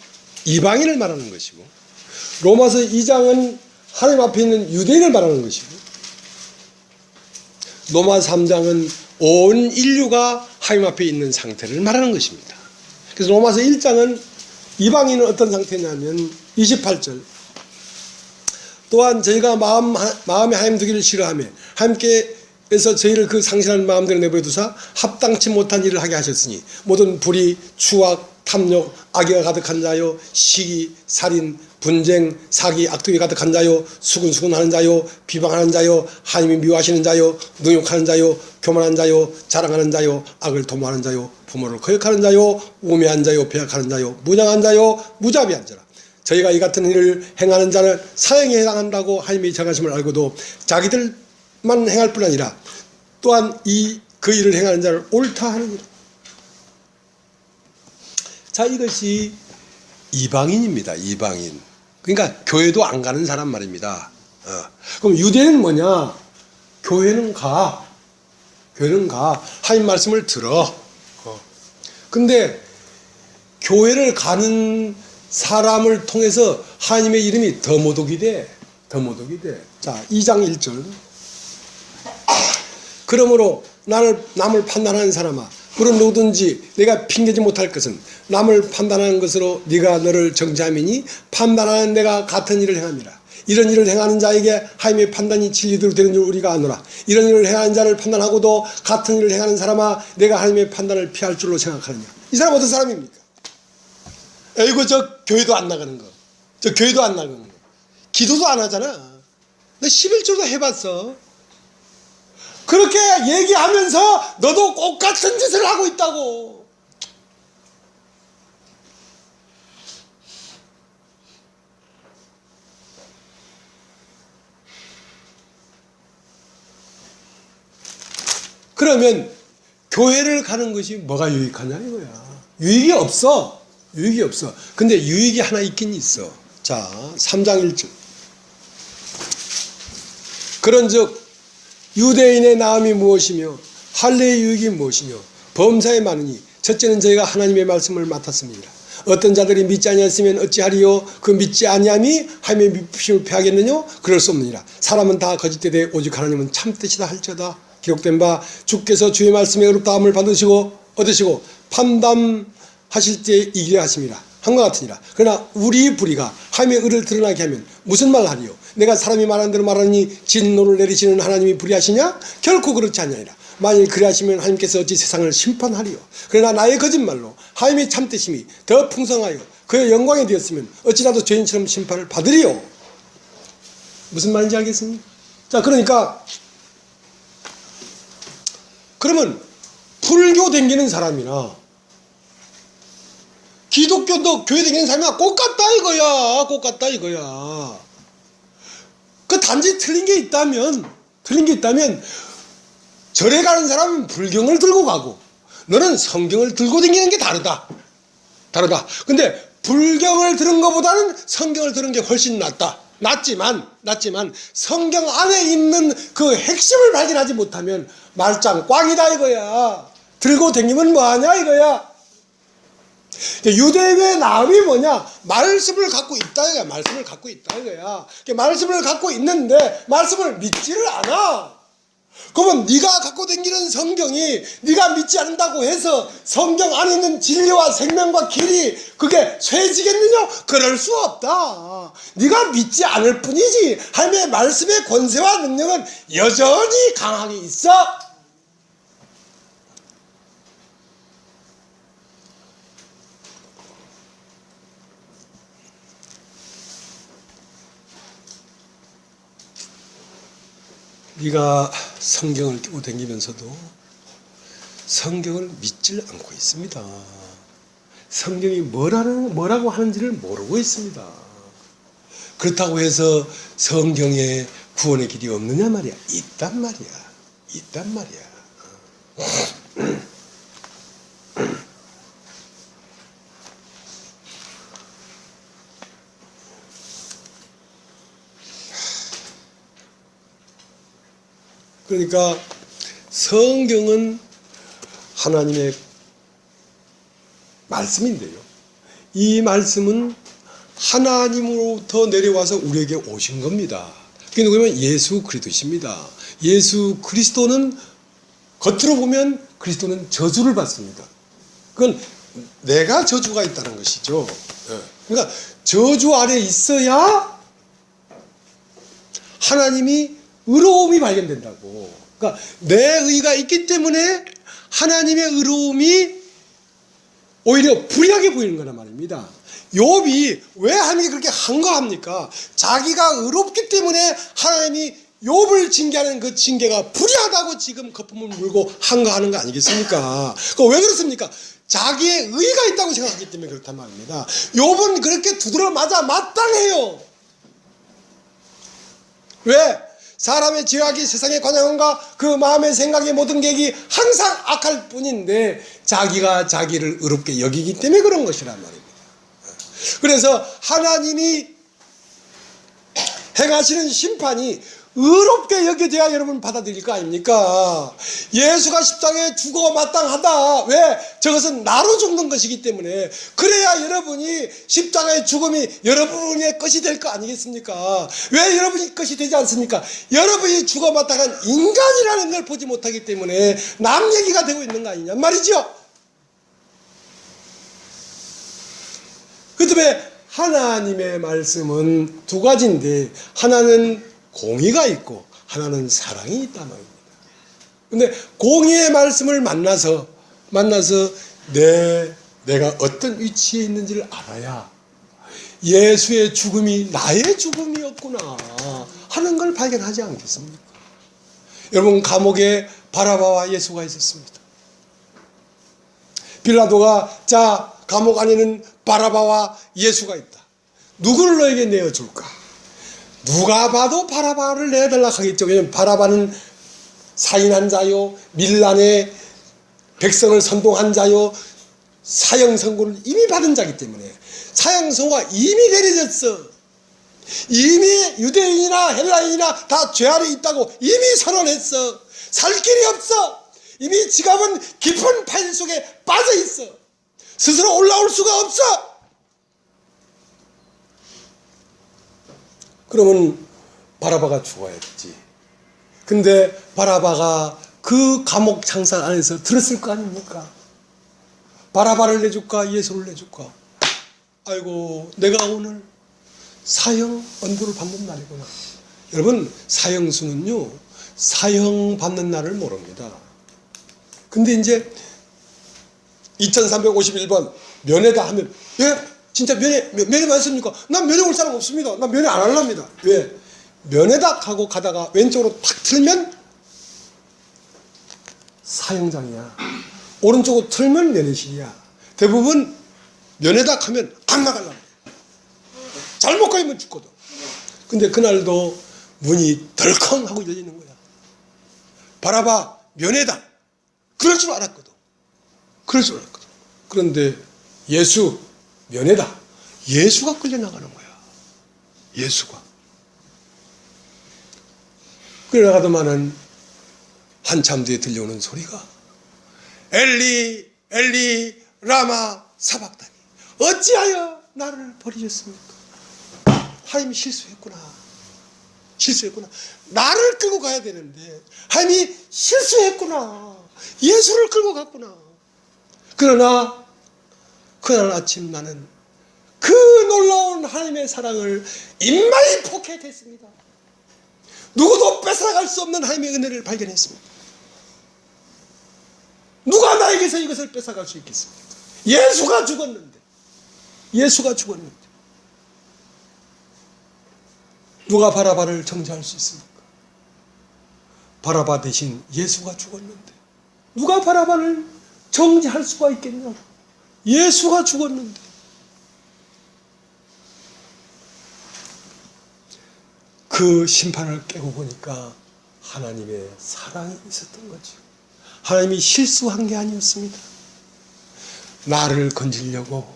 이방인을 말하는 것이고, 로마서 2장은 하나님 앞에 있는 유대인을 말하는 것이고, 로마서 3장은 온 인류가 하나님 앞에 있는 상태를 말하는 것입니다. 그래서 로마서 1장은 이방인은 어떤 상태냐면 28절, 또한 저희가 마음에 하나님 두기를 싫어하며 하나님께서 저희를 그 상실한 마음대로 내버려 두사 합당치 못한 일을 하게 하셨으니 모든 불의, 추악, 탐욕, 악의가 가득한 자요, 시기, 살인, 분쟁, 사기, 악독이 가득한 자요, 수근수근하는 자요, 비방하는 자요, 하나님이 미워하시는 자요, 능욕하는 자요, 교만한 자요, 자랑하는 자요, 악을 도모하는 자요, 부모를 거역하는 자요, 우매한 자요, 배역하는 자요, 무장한 자요, 무자비한 자라. 저희가 이 같은 일을 행하는 자는 사형에 해당한다고 하나님이 정하심을 알고도 자기들만 행할 뿐 아니라 또한 그 일을 행하는 자를 옳다 하느니라. 자, 이것이 이방인입니다. 이방인. 그러니까 교회도 안 가는 사람 말입니다. 그럼 유대는 뭐냐? 교회는 가. 교회는 가. 하나님 말씀을 들어. 근데 교회를 가는 사람을 통해서 하나님의 이름이 더 모독이 돼. 더 모독이 돼. 자, 2장 1절. 그러므로 남을 판단하는 사람아, 그런 누구든지 내가 핑계지 못할 것은 남을 판단하는 것으로 네가 너를 정죄함이니 판단하는 내가 같은 일을 행함이라. 이런 일을 행하는 자에게 하나님의 판단이 진리대로 되는 줄 우리가 아노라. 이런 일을 행하는 자를 판단하고도 같은 일을 행하는 사람아, 내가 하나님의 판단을 피할 줄로 생각하느냐. 이 사람 어떤 사람입니까? 이거 저 교회도 안 나가는 거, 저 교회도 안 나가는 거, 기도도 안 하잖아. 너 11조도 해봤어. 그렇게 얘기하면서 너도 똑같은 짓을 하고 있다고. 그러면 교회를 가는 것이 뭐가 유익하냐 이거야. 유익이 없어. 유익이 없어. 근데 유익이 하나 있긴 있어. 자, 3장 1절. 그런즉 유대인의 나음이 무엇이며 할례의 유익이 무엇이며 범사에 많으니 첫째는 저희가 하나님의 말씀을 맡았습니다. 어떤 자들이 믿지 아니하였으면 어찌하리요? 그 믿지 아니함이 하나님의 미쁘심을 패하겠느냐? 그럴 수 없느니라. 사람은 다 거짓되되 오직 하나님은 참뜻이다 할지어다. 기록된 바 주께서 주의 말씀에 의롭다함을 얻으시고 판단하실 때 이기려 하심이라 한것 같으니라. 그러나 우리 불의가 하나님의 의를 드러나게 하면 무슨 말 하리요? 내가 사람이 말하는 대로 말하니 진노를 내리시는 하나님이 불의하시냐? 결코 그렇지 아니하리라. 만일 그리하시면 하나님께서 어찌 세상을 심판하리요? 그러나 나의 거짓말로 하나님의 참되심이 더 풍성하여 그의 영광이 되었으면 어찌라도 죄인처럼 심판을 받으리요? 무슨 말인지 알겠습니까? 자, 그러면 불교 댕기는 사람이나 기독교도 교회 댕기는 사람이나 똑같다 이거야. 그 단지 틀린 게 있다면 절에 가는 사람은 불경을 들고 가고 너는 성경을 들고 다니는 게 다르다. 근데 불경을 들은 것보다는 성경을 들은 게 훨씬 낫지만 성경 안에 있는 그 핵심을 발견하지 못하면 말짱 꽝이다 이거야. 들고 다니면 뭐하냐 이거야. 유대인의 나음이 뭐냐? 말씀을 갖고 있다 이거야. 말씀을 갖고 있는데 말씀을 믿지를 않아. 그러면 네가 갖고 다니는 성경이 네가 믿지 않는다고 해서 성경 안에 있는 진리와 생명과 길이 그게 쇠지겠느냐? 그럴 수 없다. 네가 믿지 않을 뿐이지 하나님의 말씀의 권세와 능력은 여전히 강하게 있어. 네가 성경을 끼고 다니면서도 성경을 믿질 않고 있습니다. 성경이 뭐라고 하는지를 모르고 있습니다. 그렇다고 해서 성경에 구원의 길이 없느냐 말이야. 있단 말이야. 그러니까 성경은 하나님의 말씀인데요. 이 말씀은 하나님으로부터 내려와서 우리에게 오신 겁니다. 그게 누구냐면 예수 그리스도십니다. 예수 그리스도는 겉으로 보면 그리스도는 저주를 받습니다. 그건 내가 저주가 있다는 것이죠. 그러니까 저주 아래 있어야 하나님이 의로움이 발견된다고. 그러니까 내 의가 있기 때문에 하나님의 의로움이 오히려 불리하게 보이는 거란 말입니다. 욥이 왜 하나님이 그렇게 한거합니까? 자기가 의롭기 때문에 하나님이 욥을 징계하는 그 징계가 불리하다고 지금 거품을 물고 한거하는 거 아니겠습니까? 왜 그렇습니까? 자기의 의가 있다고 생각하기 때문에 그렇단 말입니다. 욥은 그렇게 두드려 맞아 마땅해요. 왜? 사람의 죄악이 세상의 관영과 그 마음의 생각의 모든 계획이 항상 악할 뿐인데 자기가 자기를 의롭게 여기기 때문에 그런 것이란 말입니다. 그래서 하나님이 행하시는 심판이 의롭게 여겨져야 여러분 받아들일 거 아닙니까? 예수가 십자가에 죽어 마땅하다. 왜? 저것은 나로 죽는 것이기 때문에. 그래야 여러분이 십자가의 죽음이 여러분의 것이 될 거 아니겠습니까? 왜 여러분이 것이 되지 않습니까? 여러분이 죽어 마땅한 인간이라는 걸 보지 못하기 때문에 남 얘기가 되고 있는 거 아니냐 말이죠. 그 다음에 하나님의 말씀은 두 가지인데 하나는 공의가 있고 하나는 사랑이 있단 말입니다. 근데 공의의 말씀을 만나서 내가 어떤 위치에 있는지를 알아야 예수의 죽음이 나의 죽음이었구나 하는 걸 발견하지 않겠습니까? 여러분, 감옥에 바라바와 예수가 있었습니다. 빌라도가 자, 감옥 안에는 바라바와 예수가 있다. 누구를 너에게 내어줄까? 누가 봐도 바라바를 내달라 하겠죠. 왜냐하면 바라바는 사인한 자요, 밀란의 백성을 선동한 자요, 사형 선고를 이미 받은 자이기 때문에 사형 선고가 이미 내려졌어. 이미 유대인이나 헬라인이나 다 죄 아래 있다고 이미 선언했어. 살 길이 없어. 이미 지갑은 깊은 파일 속에 빠져 있어. 스스로 올라올 수가 없어. 그러면 바라바가 죽어야지. 근데 바라바가 그 감옥 창살 안에서 들었을 거 아닙니까? 바라바를 내줄까 예수를 내줄까? 아이고 내가 오늘 사형 언도를 받는 날이구나. 여러분 사형수는요 사형 받는 날을 모릅니다. 근데 이제 2351번 면회다 하면 예? 진짜 면회 맞습니까? 난 면회 올 사람 없습니다. 난 면회 안 할랍니다. 왜? 면회다 하고 가다가 왼쪽으로 탁 틀면 사형장이야. 오른쪽으로 틀면 면회실이야. 대부분 면회다 하면 안 나가려고. 잘못 가면 죽거든. 근데 그날도 문이 덜컹 하고 열리는 거야. 바라바 면회다. 그럴 줄 알았거든. 그럴 줄 알았거든. 그런데 예수 면회다. 예수가 끌려나가는 거야. 예수가. 끌려나가더만은 한참 뒤에 들려오는 소리가 엘리 엘리 라마 사박다니 어찌하여 나를 버리셨습니까? 하나님이 실수했구나. 나를 끌고 가야 되는데 하나님이 실수했구나. 예수를 끌고 갔구나. 그러나 그날 아침 나는 그 놀라운 하나님의 사랑을 임마이 포켓했습니다. 누구도 뺏어갈 수 없는 하나님의 은혜를 발견했습니다. 누가 나에게서 이것을 뺏어갈 수 있겠습니까? 예수가 죽었는데 누가 바라바를 정죄할 수 있습니까? 바라바 대신 예수가 죽었는데 누가 바라바를 정죄할 수가 있겠냐? 예수가 죽었는데. 그 심판을 깨고 보니까 하나님의 사랑이 있었던 거죠. 하나님이 실수한 게 아니었습니다. 나를 건지려고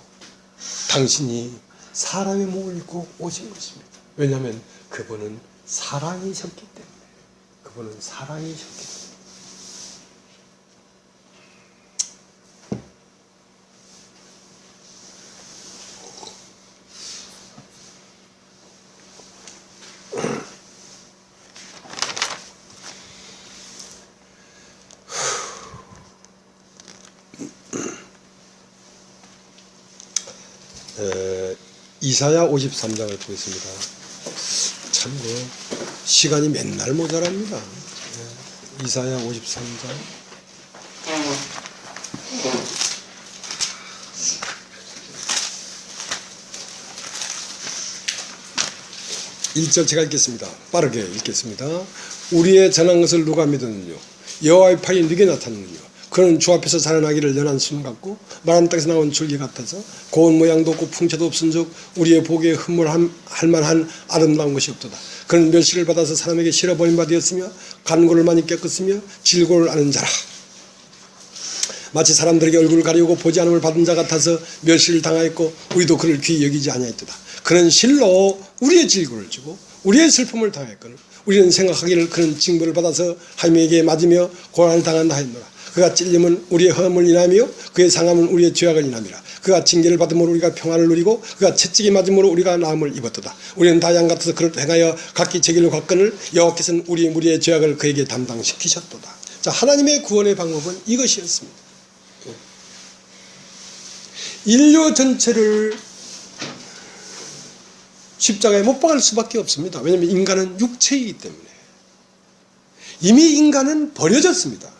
당신이 사람의 몸을 입고 오신 것입니다. 왜냐하면 그분은 사랑이셨기 때문에. 이사야 53장을 보겠습니다. 참 시간이 맨날 모자랍니다. 이사야 53장 1절 제가 읽겠습니다. 빠르게 읽겠습니다. 우리의 전한 것을 누가 믿었느냐? 여호와의 팔이 네게 나타났느냐? 그는 주 앞에서 자라나기를 연한 순 같고 마른 땅에서 나온 줄기 같아서 고운 모양도 없고 풍채도 없은즉 우리의 보기에 흠몰할 만한 아름다운 것이 없도다. 그는 멸시를 받아서 사람에게 실어버린 바 되었으며 간고를 많이 꺾었으며 질고를 아는 자라. 마치 사람들에게 얼굴을 가리우고 보지 않음을 받은 자 같아서 멸시를 당하였고 우리도 그를 귀히 여기지 아니하였도다. 그는 실로 우리의 질고를 주고 우리의 슬픔을 당하였거늘 우리는 생각하기를 그는 징벌을 받아서 하나님에게 맞으며 고난을 당한다 하였노라. 그가 찔림은 우리의 허물을 인하며 그의 상함은 우리의 죄악을 인함이라. 그가 징계를 받음으로 우리가 평안을 누리고 그가 채찍이 맞음으로 우리가 나음을 입었도다. 우리는 다 양 같아서 그를 행하여 각기 제 길로 갔거늘 여호와께서는 우리의 무리의 죄악을 그에게 담당시키셨도다. 자, 하나님의 구원의 방법은 이것이었습니다. 인류 전체를 십자가에 못 박을 수밖에 없습니다. 왜냐하면 인간은 육체이기 때문에. 이미 인간은 버려졌습니다.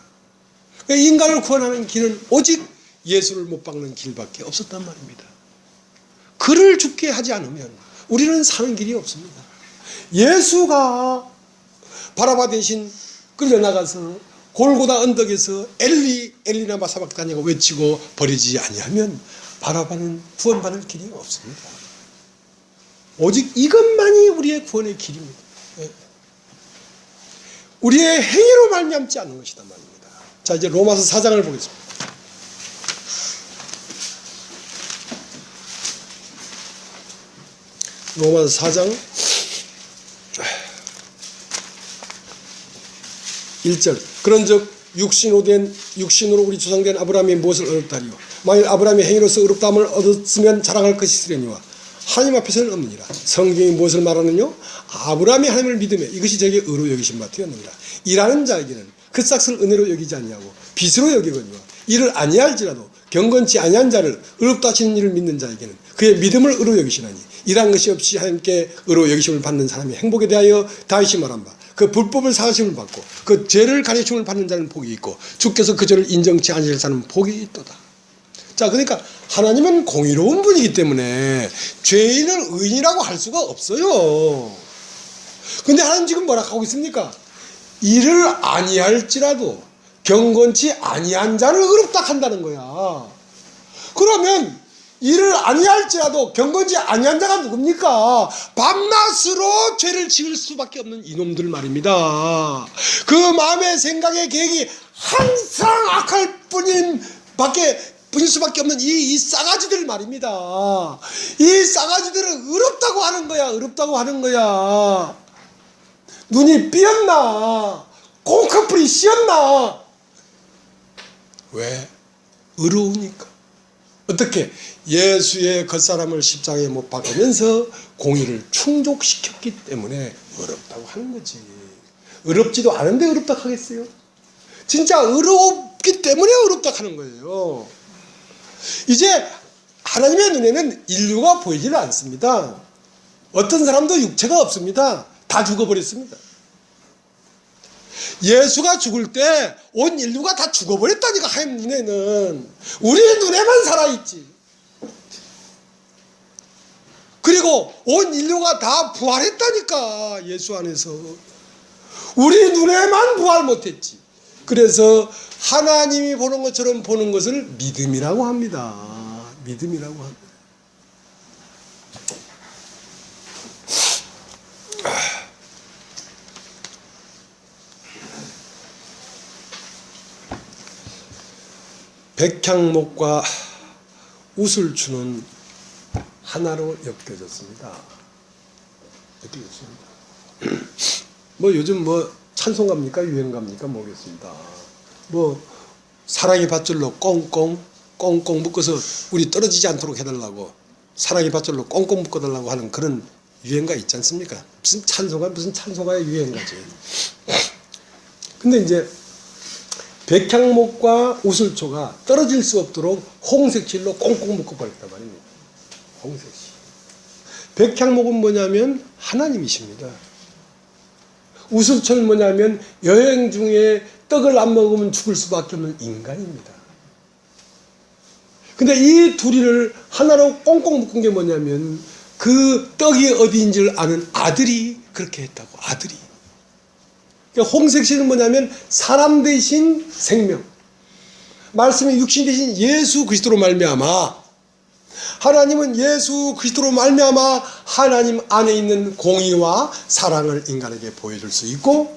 인간을 구원하는 길은 오직 예수를 못 박는 길밖에 없었단 말입니다. 그를 죽게 하지 않으면 우리는 사는 길이 없습니다. 예수가 바라바 대신 끌려나가서 골고다 언덕에서 엘리 엘리나마 사박다니고 외치고 버리지 아니하면 바라바는 구원받을 길이 없습니다. 오직 이것만이 우리의 구원의 길입니다. 우리의 행위로 말미암지 않는 것이단 말입니다. 자, 이제 로마서 4장을 보겠습니다. 로마서 4장 1절. 그런즉 육신으로 우리 조상된 아브라함이 무엇을 얻었다리요? 만일 아브라함이 행위로서 의롭다함을 얻었으면 자랑할 것이 있으려니와 하나님 앞에서는 없느니라. 성경이 무엇을 말하느냐? 아브라함이 하나님을 믿으며 이것이 저에게 의로 여기신 바 되었느니라. 일하는 자에게는 그 싹을 은혜로 여기지 아니하고 빚으로 여기거니와 이를 아니할지라도 경건치 아니한 자를 의롭다 하시는 이를 믿는 자에게는 그의 믿음을 의로 여기시나니 일한 것이 없이 하나님께 의로 여기심을 받는 사람이 행복에 대하여 다윗이 말한 바 그 불법을 사하심을 받고 그 죄를 가르침을 받는 자는 복이 있고 주께서 그 죄를 인정치 않으실 사람은 복이 있도다. 자, 그러니까 하나님은 공의로운 분이기 때문에 죄인을 의인이라고 할 수가 없어요. 근데 하나님 지금 뭐라 하고 있습니까? 이를 아니할지라도 경건치 아니한 자를 의롭다 한다는 거야. 그러면 이를 아니할지라도 경건치 아니한 자가 누굽니까? 밤낮으로 죄를 지을 수밖에 없는 이놈들 말입니다. 그 마음의 생각의 계획이 항상 악할 뿐일 수밖에 없는 이 싸가지들 말입니다. 이 싸가지들은 의롭다고 하는 거야. 의롭다고 하는 거야. 눈이 삐었나? 콩커풀이 씌었나? 왜? 의로우니까. 어떻게? 예수의 겉사람을 십자가에 못 박으면서 공의를 충족시켰기 때문에 의롭다고 하는 거지. 의롭지도 않은데 의롭다 하겠어요? 진짜 의롭기 때문에 의롭다 하는 거예요. 이제 하나님의 눈에는 인류가 보이지를 않습니다. 어떤 사람도 육체가 없습니다. 다 죽어버렸습니다. 예수가 죽을 때 온 인류가 다 죽어버렸다니까. 하나님 눈에는. 우리 눈에만 살아있지. 그리고 온 인류가 다 부활했다니까. 예수 안에서. 우리 눈에만 부활 못했지. 그래서 하나님이 보는 것처럼 보는 것을 믿음이라고 합니다. 믿음이라고 합니다. 백향목과 우슬추는 하나로 엮여졌습니다. 뭐 요즘 뭐 찬송가입니까? 유행가입니까? 모르겠습니다. 뭐 사랑의 밧줄로 꽁꽁 묶어서 우리 떨어지지 않도록 해달라고, 사랑의 밧줄로 꽁꽁 묶어달라고 하는 그런 유행가 있지 않습니까? 무슨 찬송가의 유행가지. 근데 이제 백향목과 우슬초가 떨어질 수 없도록 홍색실로 꽁꽁 묶어버렸단 말입니다. 홍색실. 백향목은 뭐냐면 하나님이십니다. 우슬초는 뭐냐면 여행 중에 떡을 안 먹으면 죽을 수밖에 없는 인간입니다. 근데 이 둘이를 하나로 꽁꽁 묶은 게 뭐냐면 그 떡이 어디인지를 아는 아들이 그렇게 했다고. 아들이. 그러니까 홍색실은 뭐냐면 사람 대신 생명, 말씀이 육신 대신 예수 그리스도로 말미암아, 하나님은 예수 그리스도로 말미암아 하나님 안에 있는 공의와 사랑을 인간에게 보여줄 수 있고,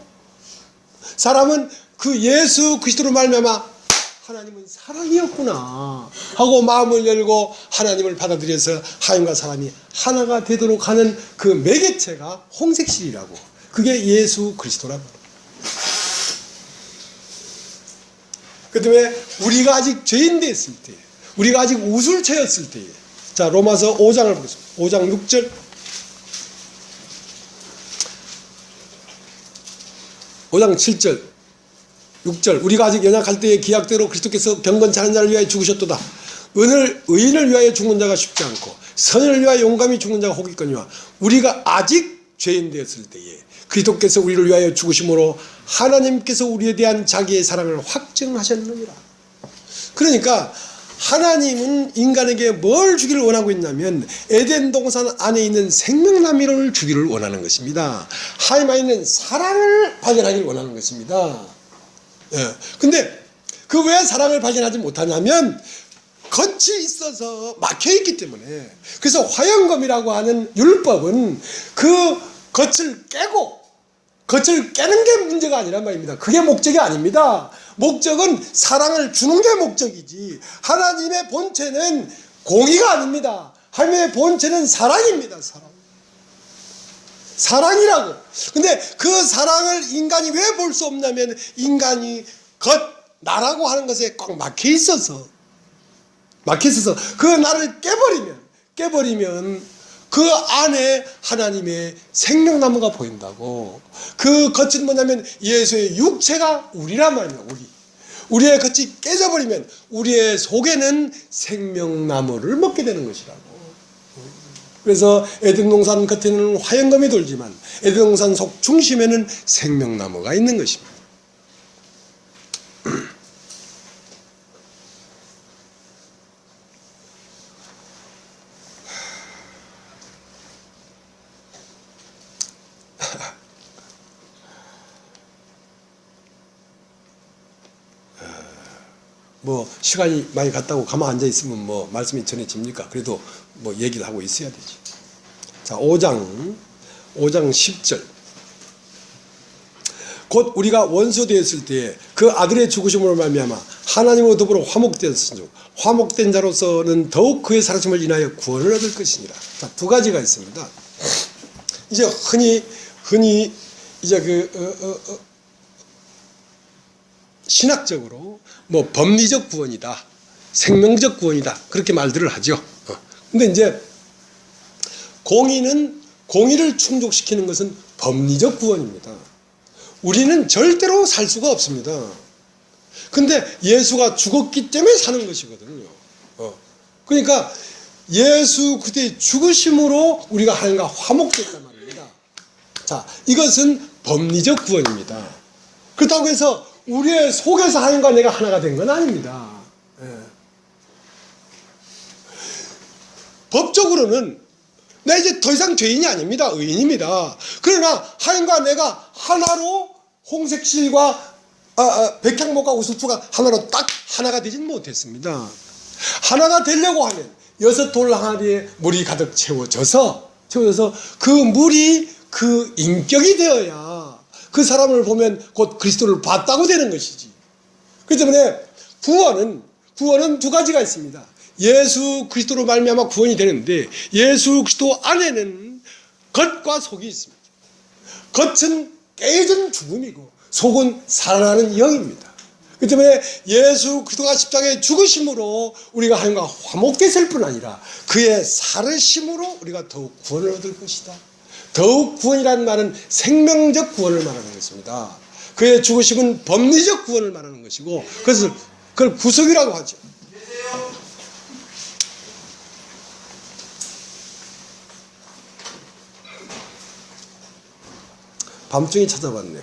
사람은 그 예수 그리스도로 말미암아 하나님은 사랑이었구나 하고 마음을 열고 하나님을 받아들여서 하나님과 사람이 하나가 되도록 하는 그 매개체가 홍색실이라고. 그게 예수 그리스도라고. 그 다음에 우리가 아직 죄인 됐을 때, 우리가 아직 우술체였을 때에, 자 로마서 5장을 보겠습니다. 5장 6절. 5장 7절 6절. 우리가 아직 연약할 때의 기약대로 그리스도께서 경건치 않은 자를 위하여 죽으셨도다. 의인을 위하여 죽는 자가 쉽지 않고 선을 위하여 용감히 죽는 자가 혹 있거니와 우리가 아직 죄인 되었을 때에 그리스도께서 우리를 위하여 죽으심으로 하나님께서 우리에 대한 자기의 사랑을 확증하셨느니라. 그러니까 하나님은 인간에게 뭘 주기를 원하고 있냐면 에덴 동산 안에 있는 생명나무를 주기를 원하는 것입니다. 하나님 안에 있는 사랑을 발견하기를 원하는 것입니다. 예. 근데 그 왜 사랑을 발견하지 못하냐면 겉이 있어서 막혀있기 때문에. 그래서 화영검이라고 하는 율법은 그 겉을 깨고, 겉을 깨는 게 문제가 아니란 말입니다. 그게 목적이 아닙니다. 목적은 사랑을 주는 게 목적이지, 하나님의 본체는 공의가 아닙니다. 하나님의 본체는 사랑입니다. 사랑이라고. 근데 그 사랑을 인간이 왜 볼 수 없냐면 인간이 나라고 하는 것에 꽉 막혀 있어서 그 나를 깨버리면 그 안에 하나님의 생명나무가 보인다고. 그 겉은 뭐냐면 예수의 육체가 우리란 말이야. 우리의 겉이 깨져버리면 우리의 속에는 생명나무를 먹게 되는 것이라고. 그래서 에덴 동산 겉에는 화영검이 돌지만 에덴 동산 속 중심에는 생명나무가 있는 것입니다. 뭐 시간이 많이 갔다고 가만 앉아 있으면 뭐 말씀이 전해집니까? 그래도 뭐 얘기를 하고 있어야 되지. 자, 5장 10절. 곧 우리가 원수 되었을 때에 그 아들의 죽으심으로 말미암아 하나님과 더불어 화목되었은즉 화목된 자로서는 더욱 그의 살아심을 인하여 구원을 얻을 것이니라. 자, 두 가지가 있습니다. 이제 흔히 이제 신학적으로 뭐 법리적 구원이다, 생명적 구원이다, 그렇게 말들을 하죠. 근데 이제 공의를 충족시키는 것은 법리적 구원입니다. 우리는 절대로 살 수가 없습니다. 근데 예수가 죽었기 때문에 사는 것이거든요. 그러니까 예수 그리스도의 죽으심으로 우리가 하나님과 화목됐단 말입니다. 자, 이것은 법리적 구원입니다. 그렇다고 해서 우리의 속에서 하나님과 내가 하나가 된 건 아닙니다. 법적으로는 나 이제 더 이상 죄인이 아닙니다. 의인입니다. 그러나 하나님과 내가 하나로 홍색실과 백향목과 우슬초가 하나로 딱 하나가 되진 못했습니다. 하나가 되려고 하면 6돌 항아리에 물이 가득 채워져서 그 물이 그 인격이 되어야 그 사람을 보면 곧 그리스도를 봤다고 되는 것이지. 그렇기 때문에 구원은 두 가지가 있습니다. 예수 그리스도로 말미암아 구원이 되는데 예수 그리스도 안에는 겉과 속이 있습니다. 겉은 깨진 죽음이고 속은 살아나는 영입니다. 그렇기 때문에 예수 그리스도가 십자가에 죽으심으로 우리가 하나님과 화목됐을 뿐 아니라 그의 살으심으로 우리가 더욱 구원을 얻을 것이다. 더욱 구원이라는 말은 생명적 구원을 말하는 것입니다. 그의 죽으심은 법리적 구원을 말하는 것이고 그걸 구속이라고 하죠. 밤중에 찾아봤네.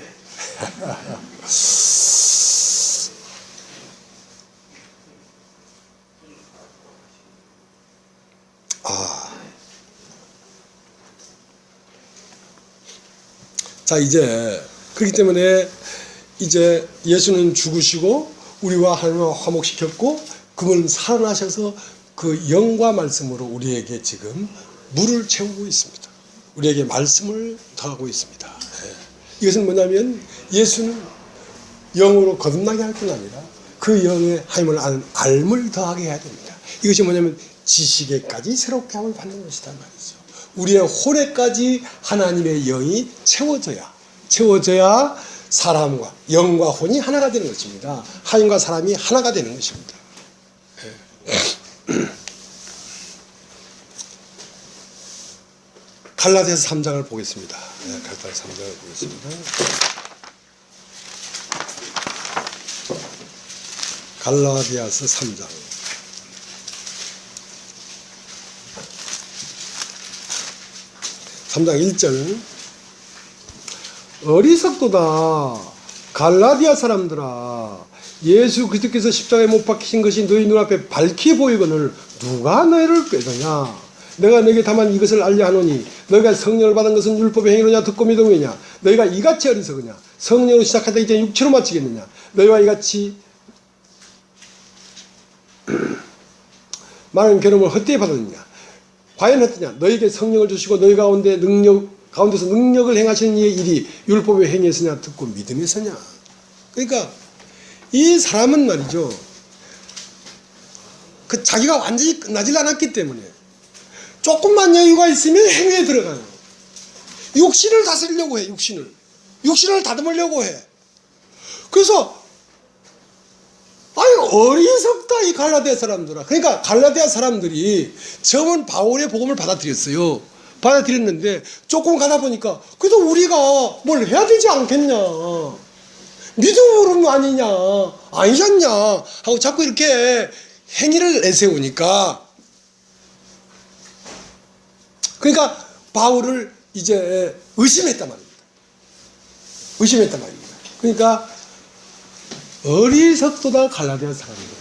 자, 이제 그렇기 때문에 이제 예수는 죽으시고 우리와 하나님과 화목시켰고 그분 살아나셔서 그 영과 말씀으로 우리에게 지금 물을 채우고 있습니다. 우리에게 말씀을 더하고 있습니다. 이것은 뭐냐면 예수는 영으로 거듭나게 할 뿐 아니라 그 영의 하나님을 아는 알물 더하게 해야 됩니다. 이것이 뭐냐면 지식에까지 새롭게 함을 받는 것이다 말이죠. 우리의 혼에까지 하나님의 영이 채워져야 사람과 영과 혼이 하나가 되는 것입니다. 하나님과 사람이 하나가 되는 것입니다. 갈라디아서 3장을 보겠습니다. 갈라디아서 3장을 보겠습니다. 갈라디아서 3장. 3장 1절. 어리석도다 갈라디아 사람들아, 예수 그리스도께서 십자가에 못 박히신 것이 너희 눈앞에 밝히 보이거늘 누가 너희를 꾀더냐. 내가 너에게 다만 이것을 알려 하노니 너희가 성령을 받은 것은 율법의 행위로냐 듣고 믿음이냐. 너희가 이같이 어리석으냐. 성령으로 시작하다 이제 육체로 마치겠느냐. 너희와 이같이 많은 괴로움을 헛되이 받았느냐. 과연 어떠냐. 너희에게 성령을 주시고 너희 가운데서 능력을 행하시는 이의 일이 율법의 행위에서냐 듣고 믿음에서냐. 그러니까 이 사람은 말이죠, 그 자기가 완전히 끝나질 않았기 때문에 조금만 여유가 있으면 행위에 들어가요. 육신을 다스리려고 해. 육신을 다듬으려고 해. 그래서 어리석다 이 갈라디아 사람들아. 그러니까 갈라디아 사람들이 처음은 바울의 복음을 받아들였어요. 받아들였는데 조금 가다 보니까 그래도 우리가 뭘 해야 되지 않겠냐, 믿음으로는 아니냐, 아니잖냐 하고 자꾸 이렇게 행위를 내세우니까, 그러니까 바울을 이제 의심했단 말입니다. 의심했단 말입니다. 그러니까 어리석도다 갈라디아 사람들아.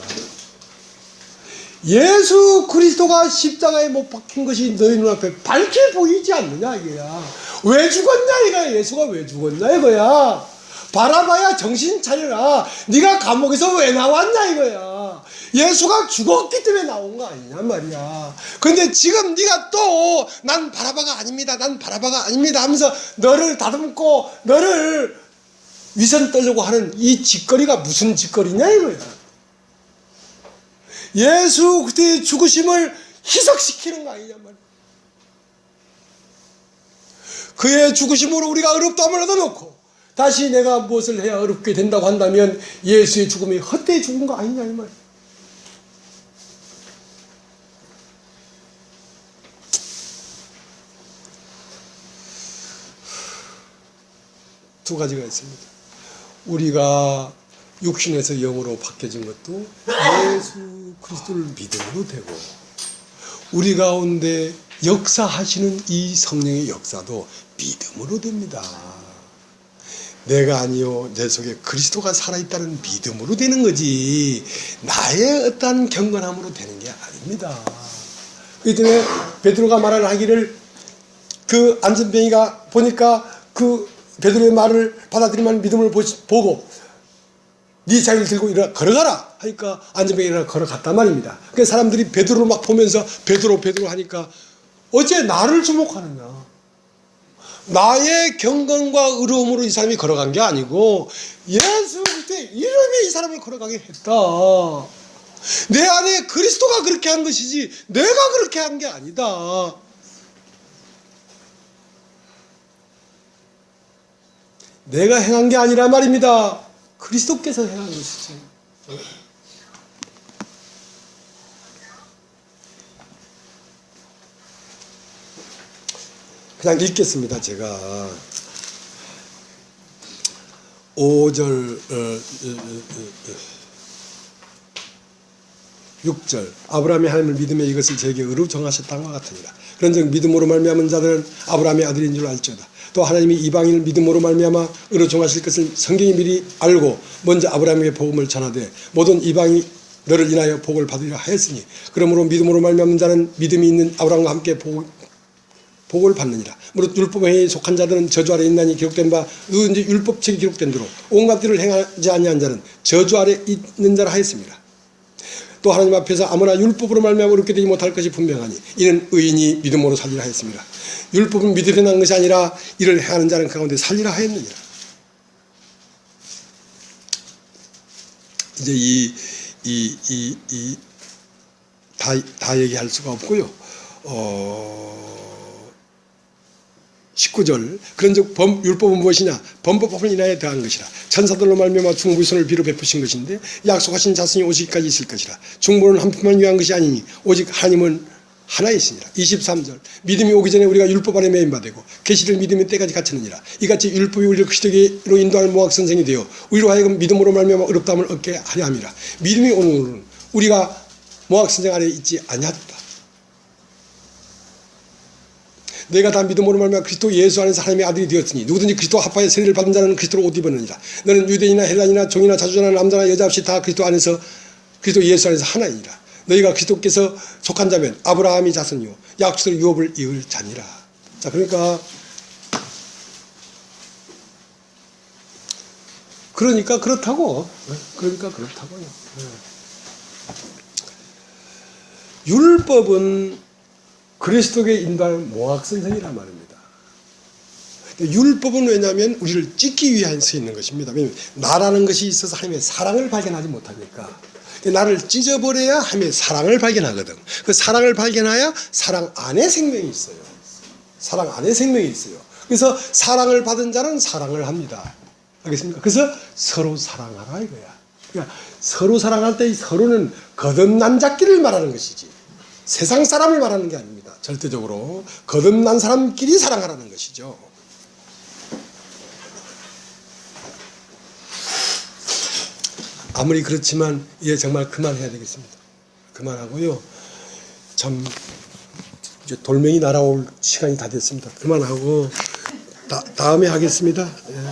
예수 그리스도가 십자가에 못 박힌 것이 너희 눈앞에 밝게 보이지 않느냐 이거야. 왜 죽었냐 이거야. 예수가 왜 죽었냐 이거야. 바라봐야 정신 차려라. 네가 감옥에서 왜 나왔냐 이거야. 예수가 죽었기 때문에 나온 거 아니냐 말이야. 근데 지금 네가 또 난 바라바가 아닙니다, 난 바라바가 아닙니다 하면서 너를 다듬고 너를 위선 떨려고 하는 이 짓거리가 무슨 짓거리냐 이거야. 예수 그리스도의 죽으심을 희석시키는 거 아니냐 말이야. 그의 죽으심으로 우리가 의롭다함을 얻어놓고 다시 내가 무엇을 해야 의롭게 된다고 한다면 예수의 죽음이 헛되이 죽은 거 아니냐 이 말이야. 두 가지가 있습니다. 우리가 육신에서 영으로 바뀌어진 것도 예수 그리스도를 믿음으로 되고, 우리 가운데 역사하시는 이 성령의 역사도 믿음으로 됩니다. 내가 아니요 내 속에 그리스도가 살아있다는 믿음으로 되는 거지 나의 어떠한 경건함으로 되는 게 아닙니다. 그렇기 때문에 베드로가 말하기를, 그 안전뱅이가 보니까 그 베드로의 말을 받아들이면 믿음을 보고 네 자리를 들고 일어나 걸어가라 하니까 안전뱅이가 일어나 걸어갔단 말입니다. 그래서 사람들이 베드로를 막 보면서 베드로 하니까 어째 나를 주목하느냐, 나의 경건과 의로움으로 이 사람이 걸어간 게 아니고 예수 그리스도의 이름이 이 사람을 걸어가게 했다. 내 안에 그리스도가 그렇게 한 것이지 내가 그렇게 한 게 아니다. 내가 행한 게 아니라 말입니다. 그리스도께서 행한 것이지. 그냥 읽겠습니다. 제가 5절 6절 아브라함이 하나님을 믿으며 이것을 제게 의로 정하셨다는 것 같으니라. 그런즉 믿음으로 말미암은 자들은 아브라함의 아들인 줄 알지어다. 또 하나님이 이방인을 믿음으로 말미암아 의로 정하실 것을 성경이 미리 알고 먼저 아브라함에게 복음을 전하되 모든 이방이 너를 인하여 복을 받으려 하였으니 그러므로 믿음으로 말미암은 자는 믿음이 있는 아브라함과 함께 복을 받느니라. 무릇 율법에 속한 자들은 저주 아래 있나니 기록된 바 누구든지 율법책이 기록된 대로 온갖 일을 행하지 아니한 자는 저주 아래 있는 자라 하였습니다. 또 하나님 앞에서 아무나 율법으로 말미암아 의롭게 되지 못할 것이 분명하니 이는 의인이 믿음으로 살리라 하였습니다. 율법은 믿음에 난 것이 아니라 이를 행하는 자는 그 가운데 살리라 하였느니라. 이제 다 얘기할 수가 없고요. 19절 그런즉 율법은 무엇이냐, 범법을 인하여 더한 것이라. 천사들로 말미암아 중보의 비로 베푸신 것인데 약속하신 자손이 오시기까지 있을 것이라. 중보는 한 분만 위한 것이 아니니 오직 하나님은 하나이시니라. 23절 믿음이 오기 전에 우리가 율법 안에 매인바 되고 계시를 믿으면 때까지 갇혔느니라. 이같이 율법이 우리를 그리스도로 인도하는 모학 선생이 되어 우리로 하여금 믿음으로 말미암아 의롭다함을 얻게 하려 함이라. 믿음이 오는 우리가 모학 선생 아래 있지 아니하다. 너희가 다 믿음으로 말미암아 그리스도 예수 안에서 하나님의 아들이 되었으니 누구든지 그리스도 합하여 세례를 받은 자는 그리스도로 옷 입었느니라. 너는 유대인이나 헬라인이나 종이나 자주자나 남자나 여자 없이 다 그리스도 안에서 그리스도 예수 안에서 하나이니라. 너희가 그리스도께서 속한 자면 아브라함이 자손이요 약속의 유업을 이을 자니라. 자, 그러니까 그렇다고요. 율법은 그리스도께 인도하는 모학선생이란 말입니다. 율법은 왜냐하면 우리를 찢기 위해서 있는 것입니다. 왜냐하면 나라는 것이 있어서 하나님의 사랑을 발견하지 못하니까. 나를 찢어버려야 하나님의 사랑을 발견하거든. 그 사랑을 발견해야 사랑 안에 생명이 있어요. 사랑 안에 생명이 있어요. 그래서 사랑을 받은 자는 사랑을 합니다. 알겠습니까? 그래서 서로 사랑하라 이거야. 그러니까 서로 사랑할 때 이 서로는 거듭난 자끼를 말하는 것이지 세상 사람을 말하는 게 아닙니다. 절대적으로 거듭난 사람끼리 사랑하라는 것이죠. 아무리 그렇지만 이제 정말 그만해야 되겠습니다. 그만하고요. 참 이제 돌멩이 날아올 시간이 다 됐습니다. 그만하고 다음에 하겠습니다. 예.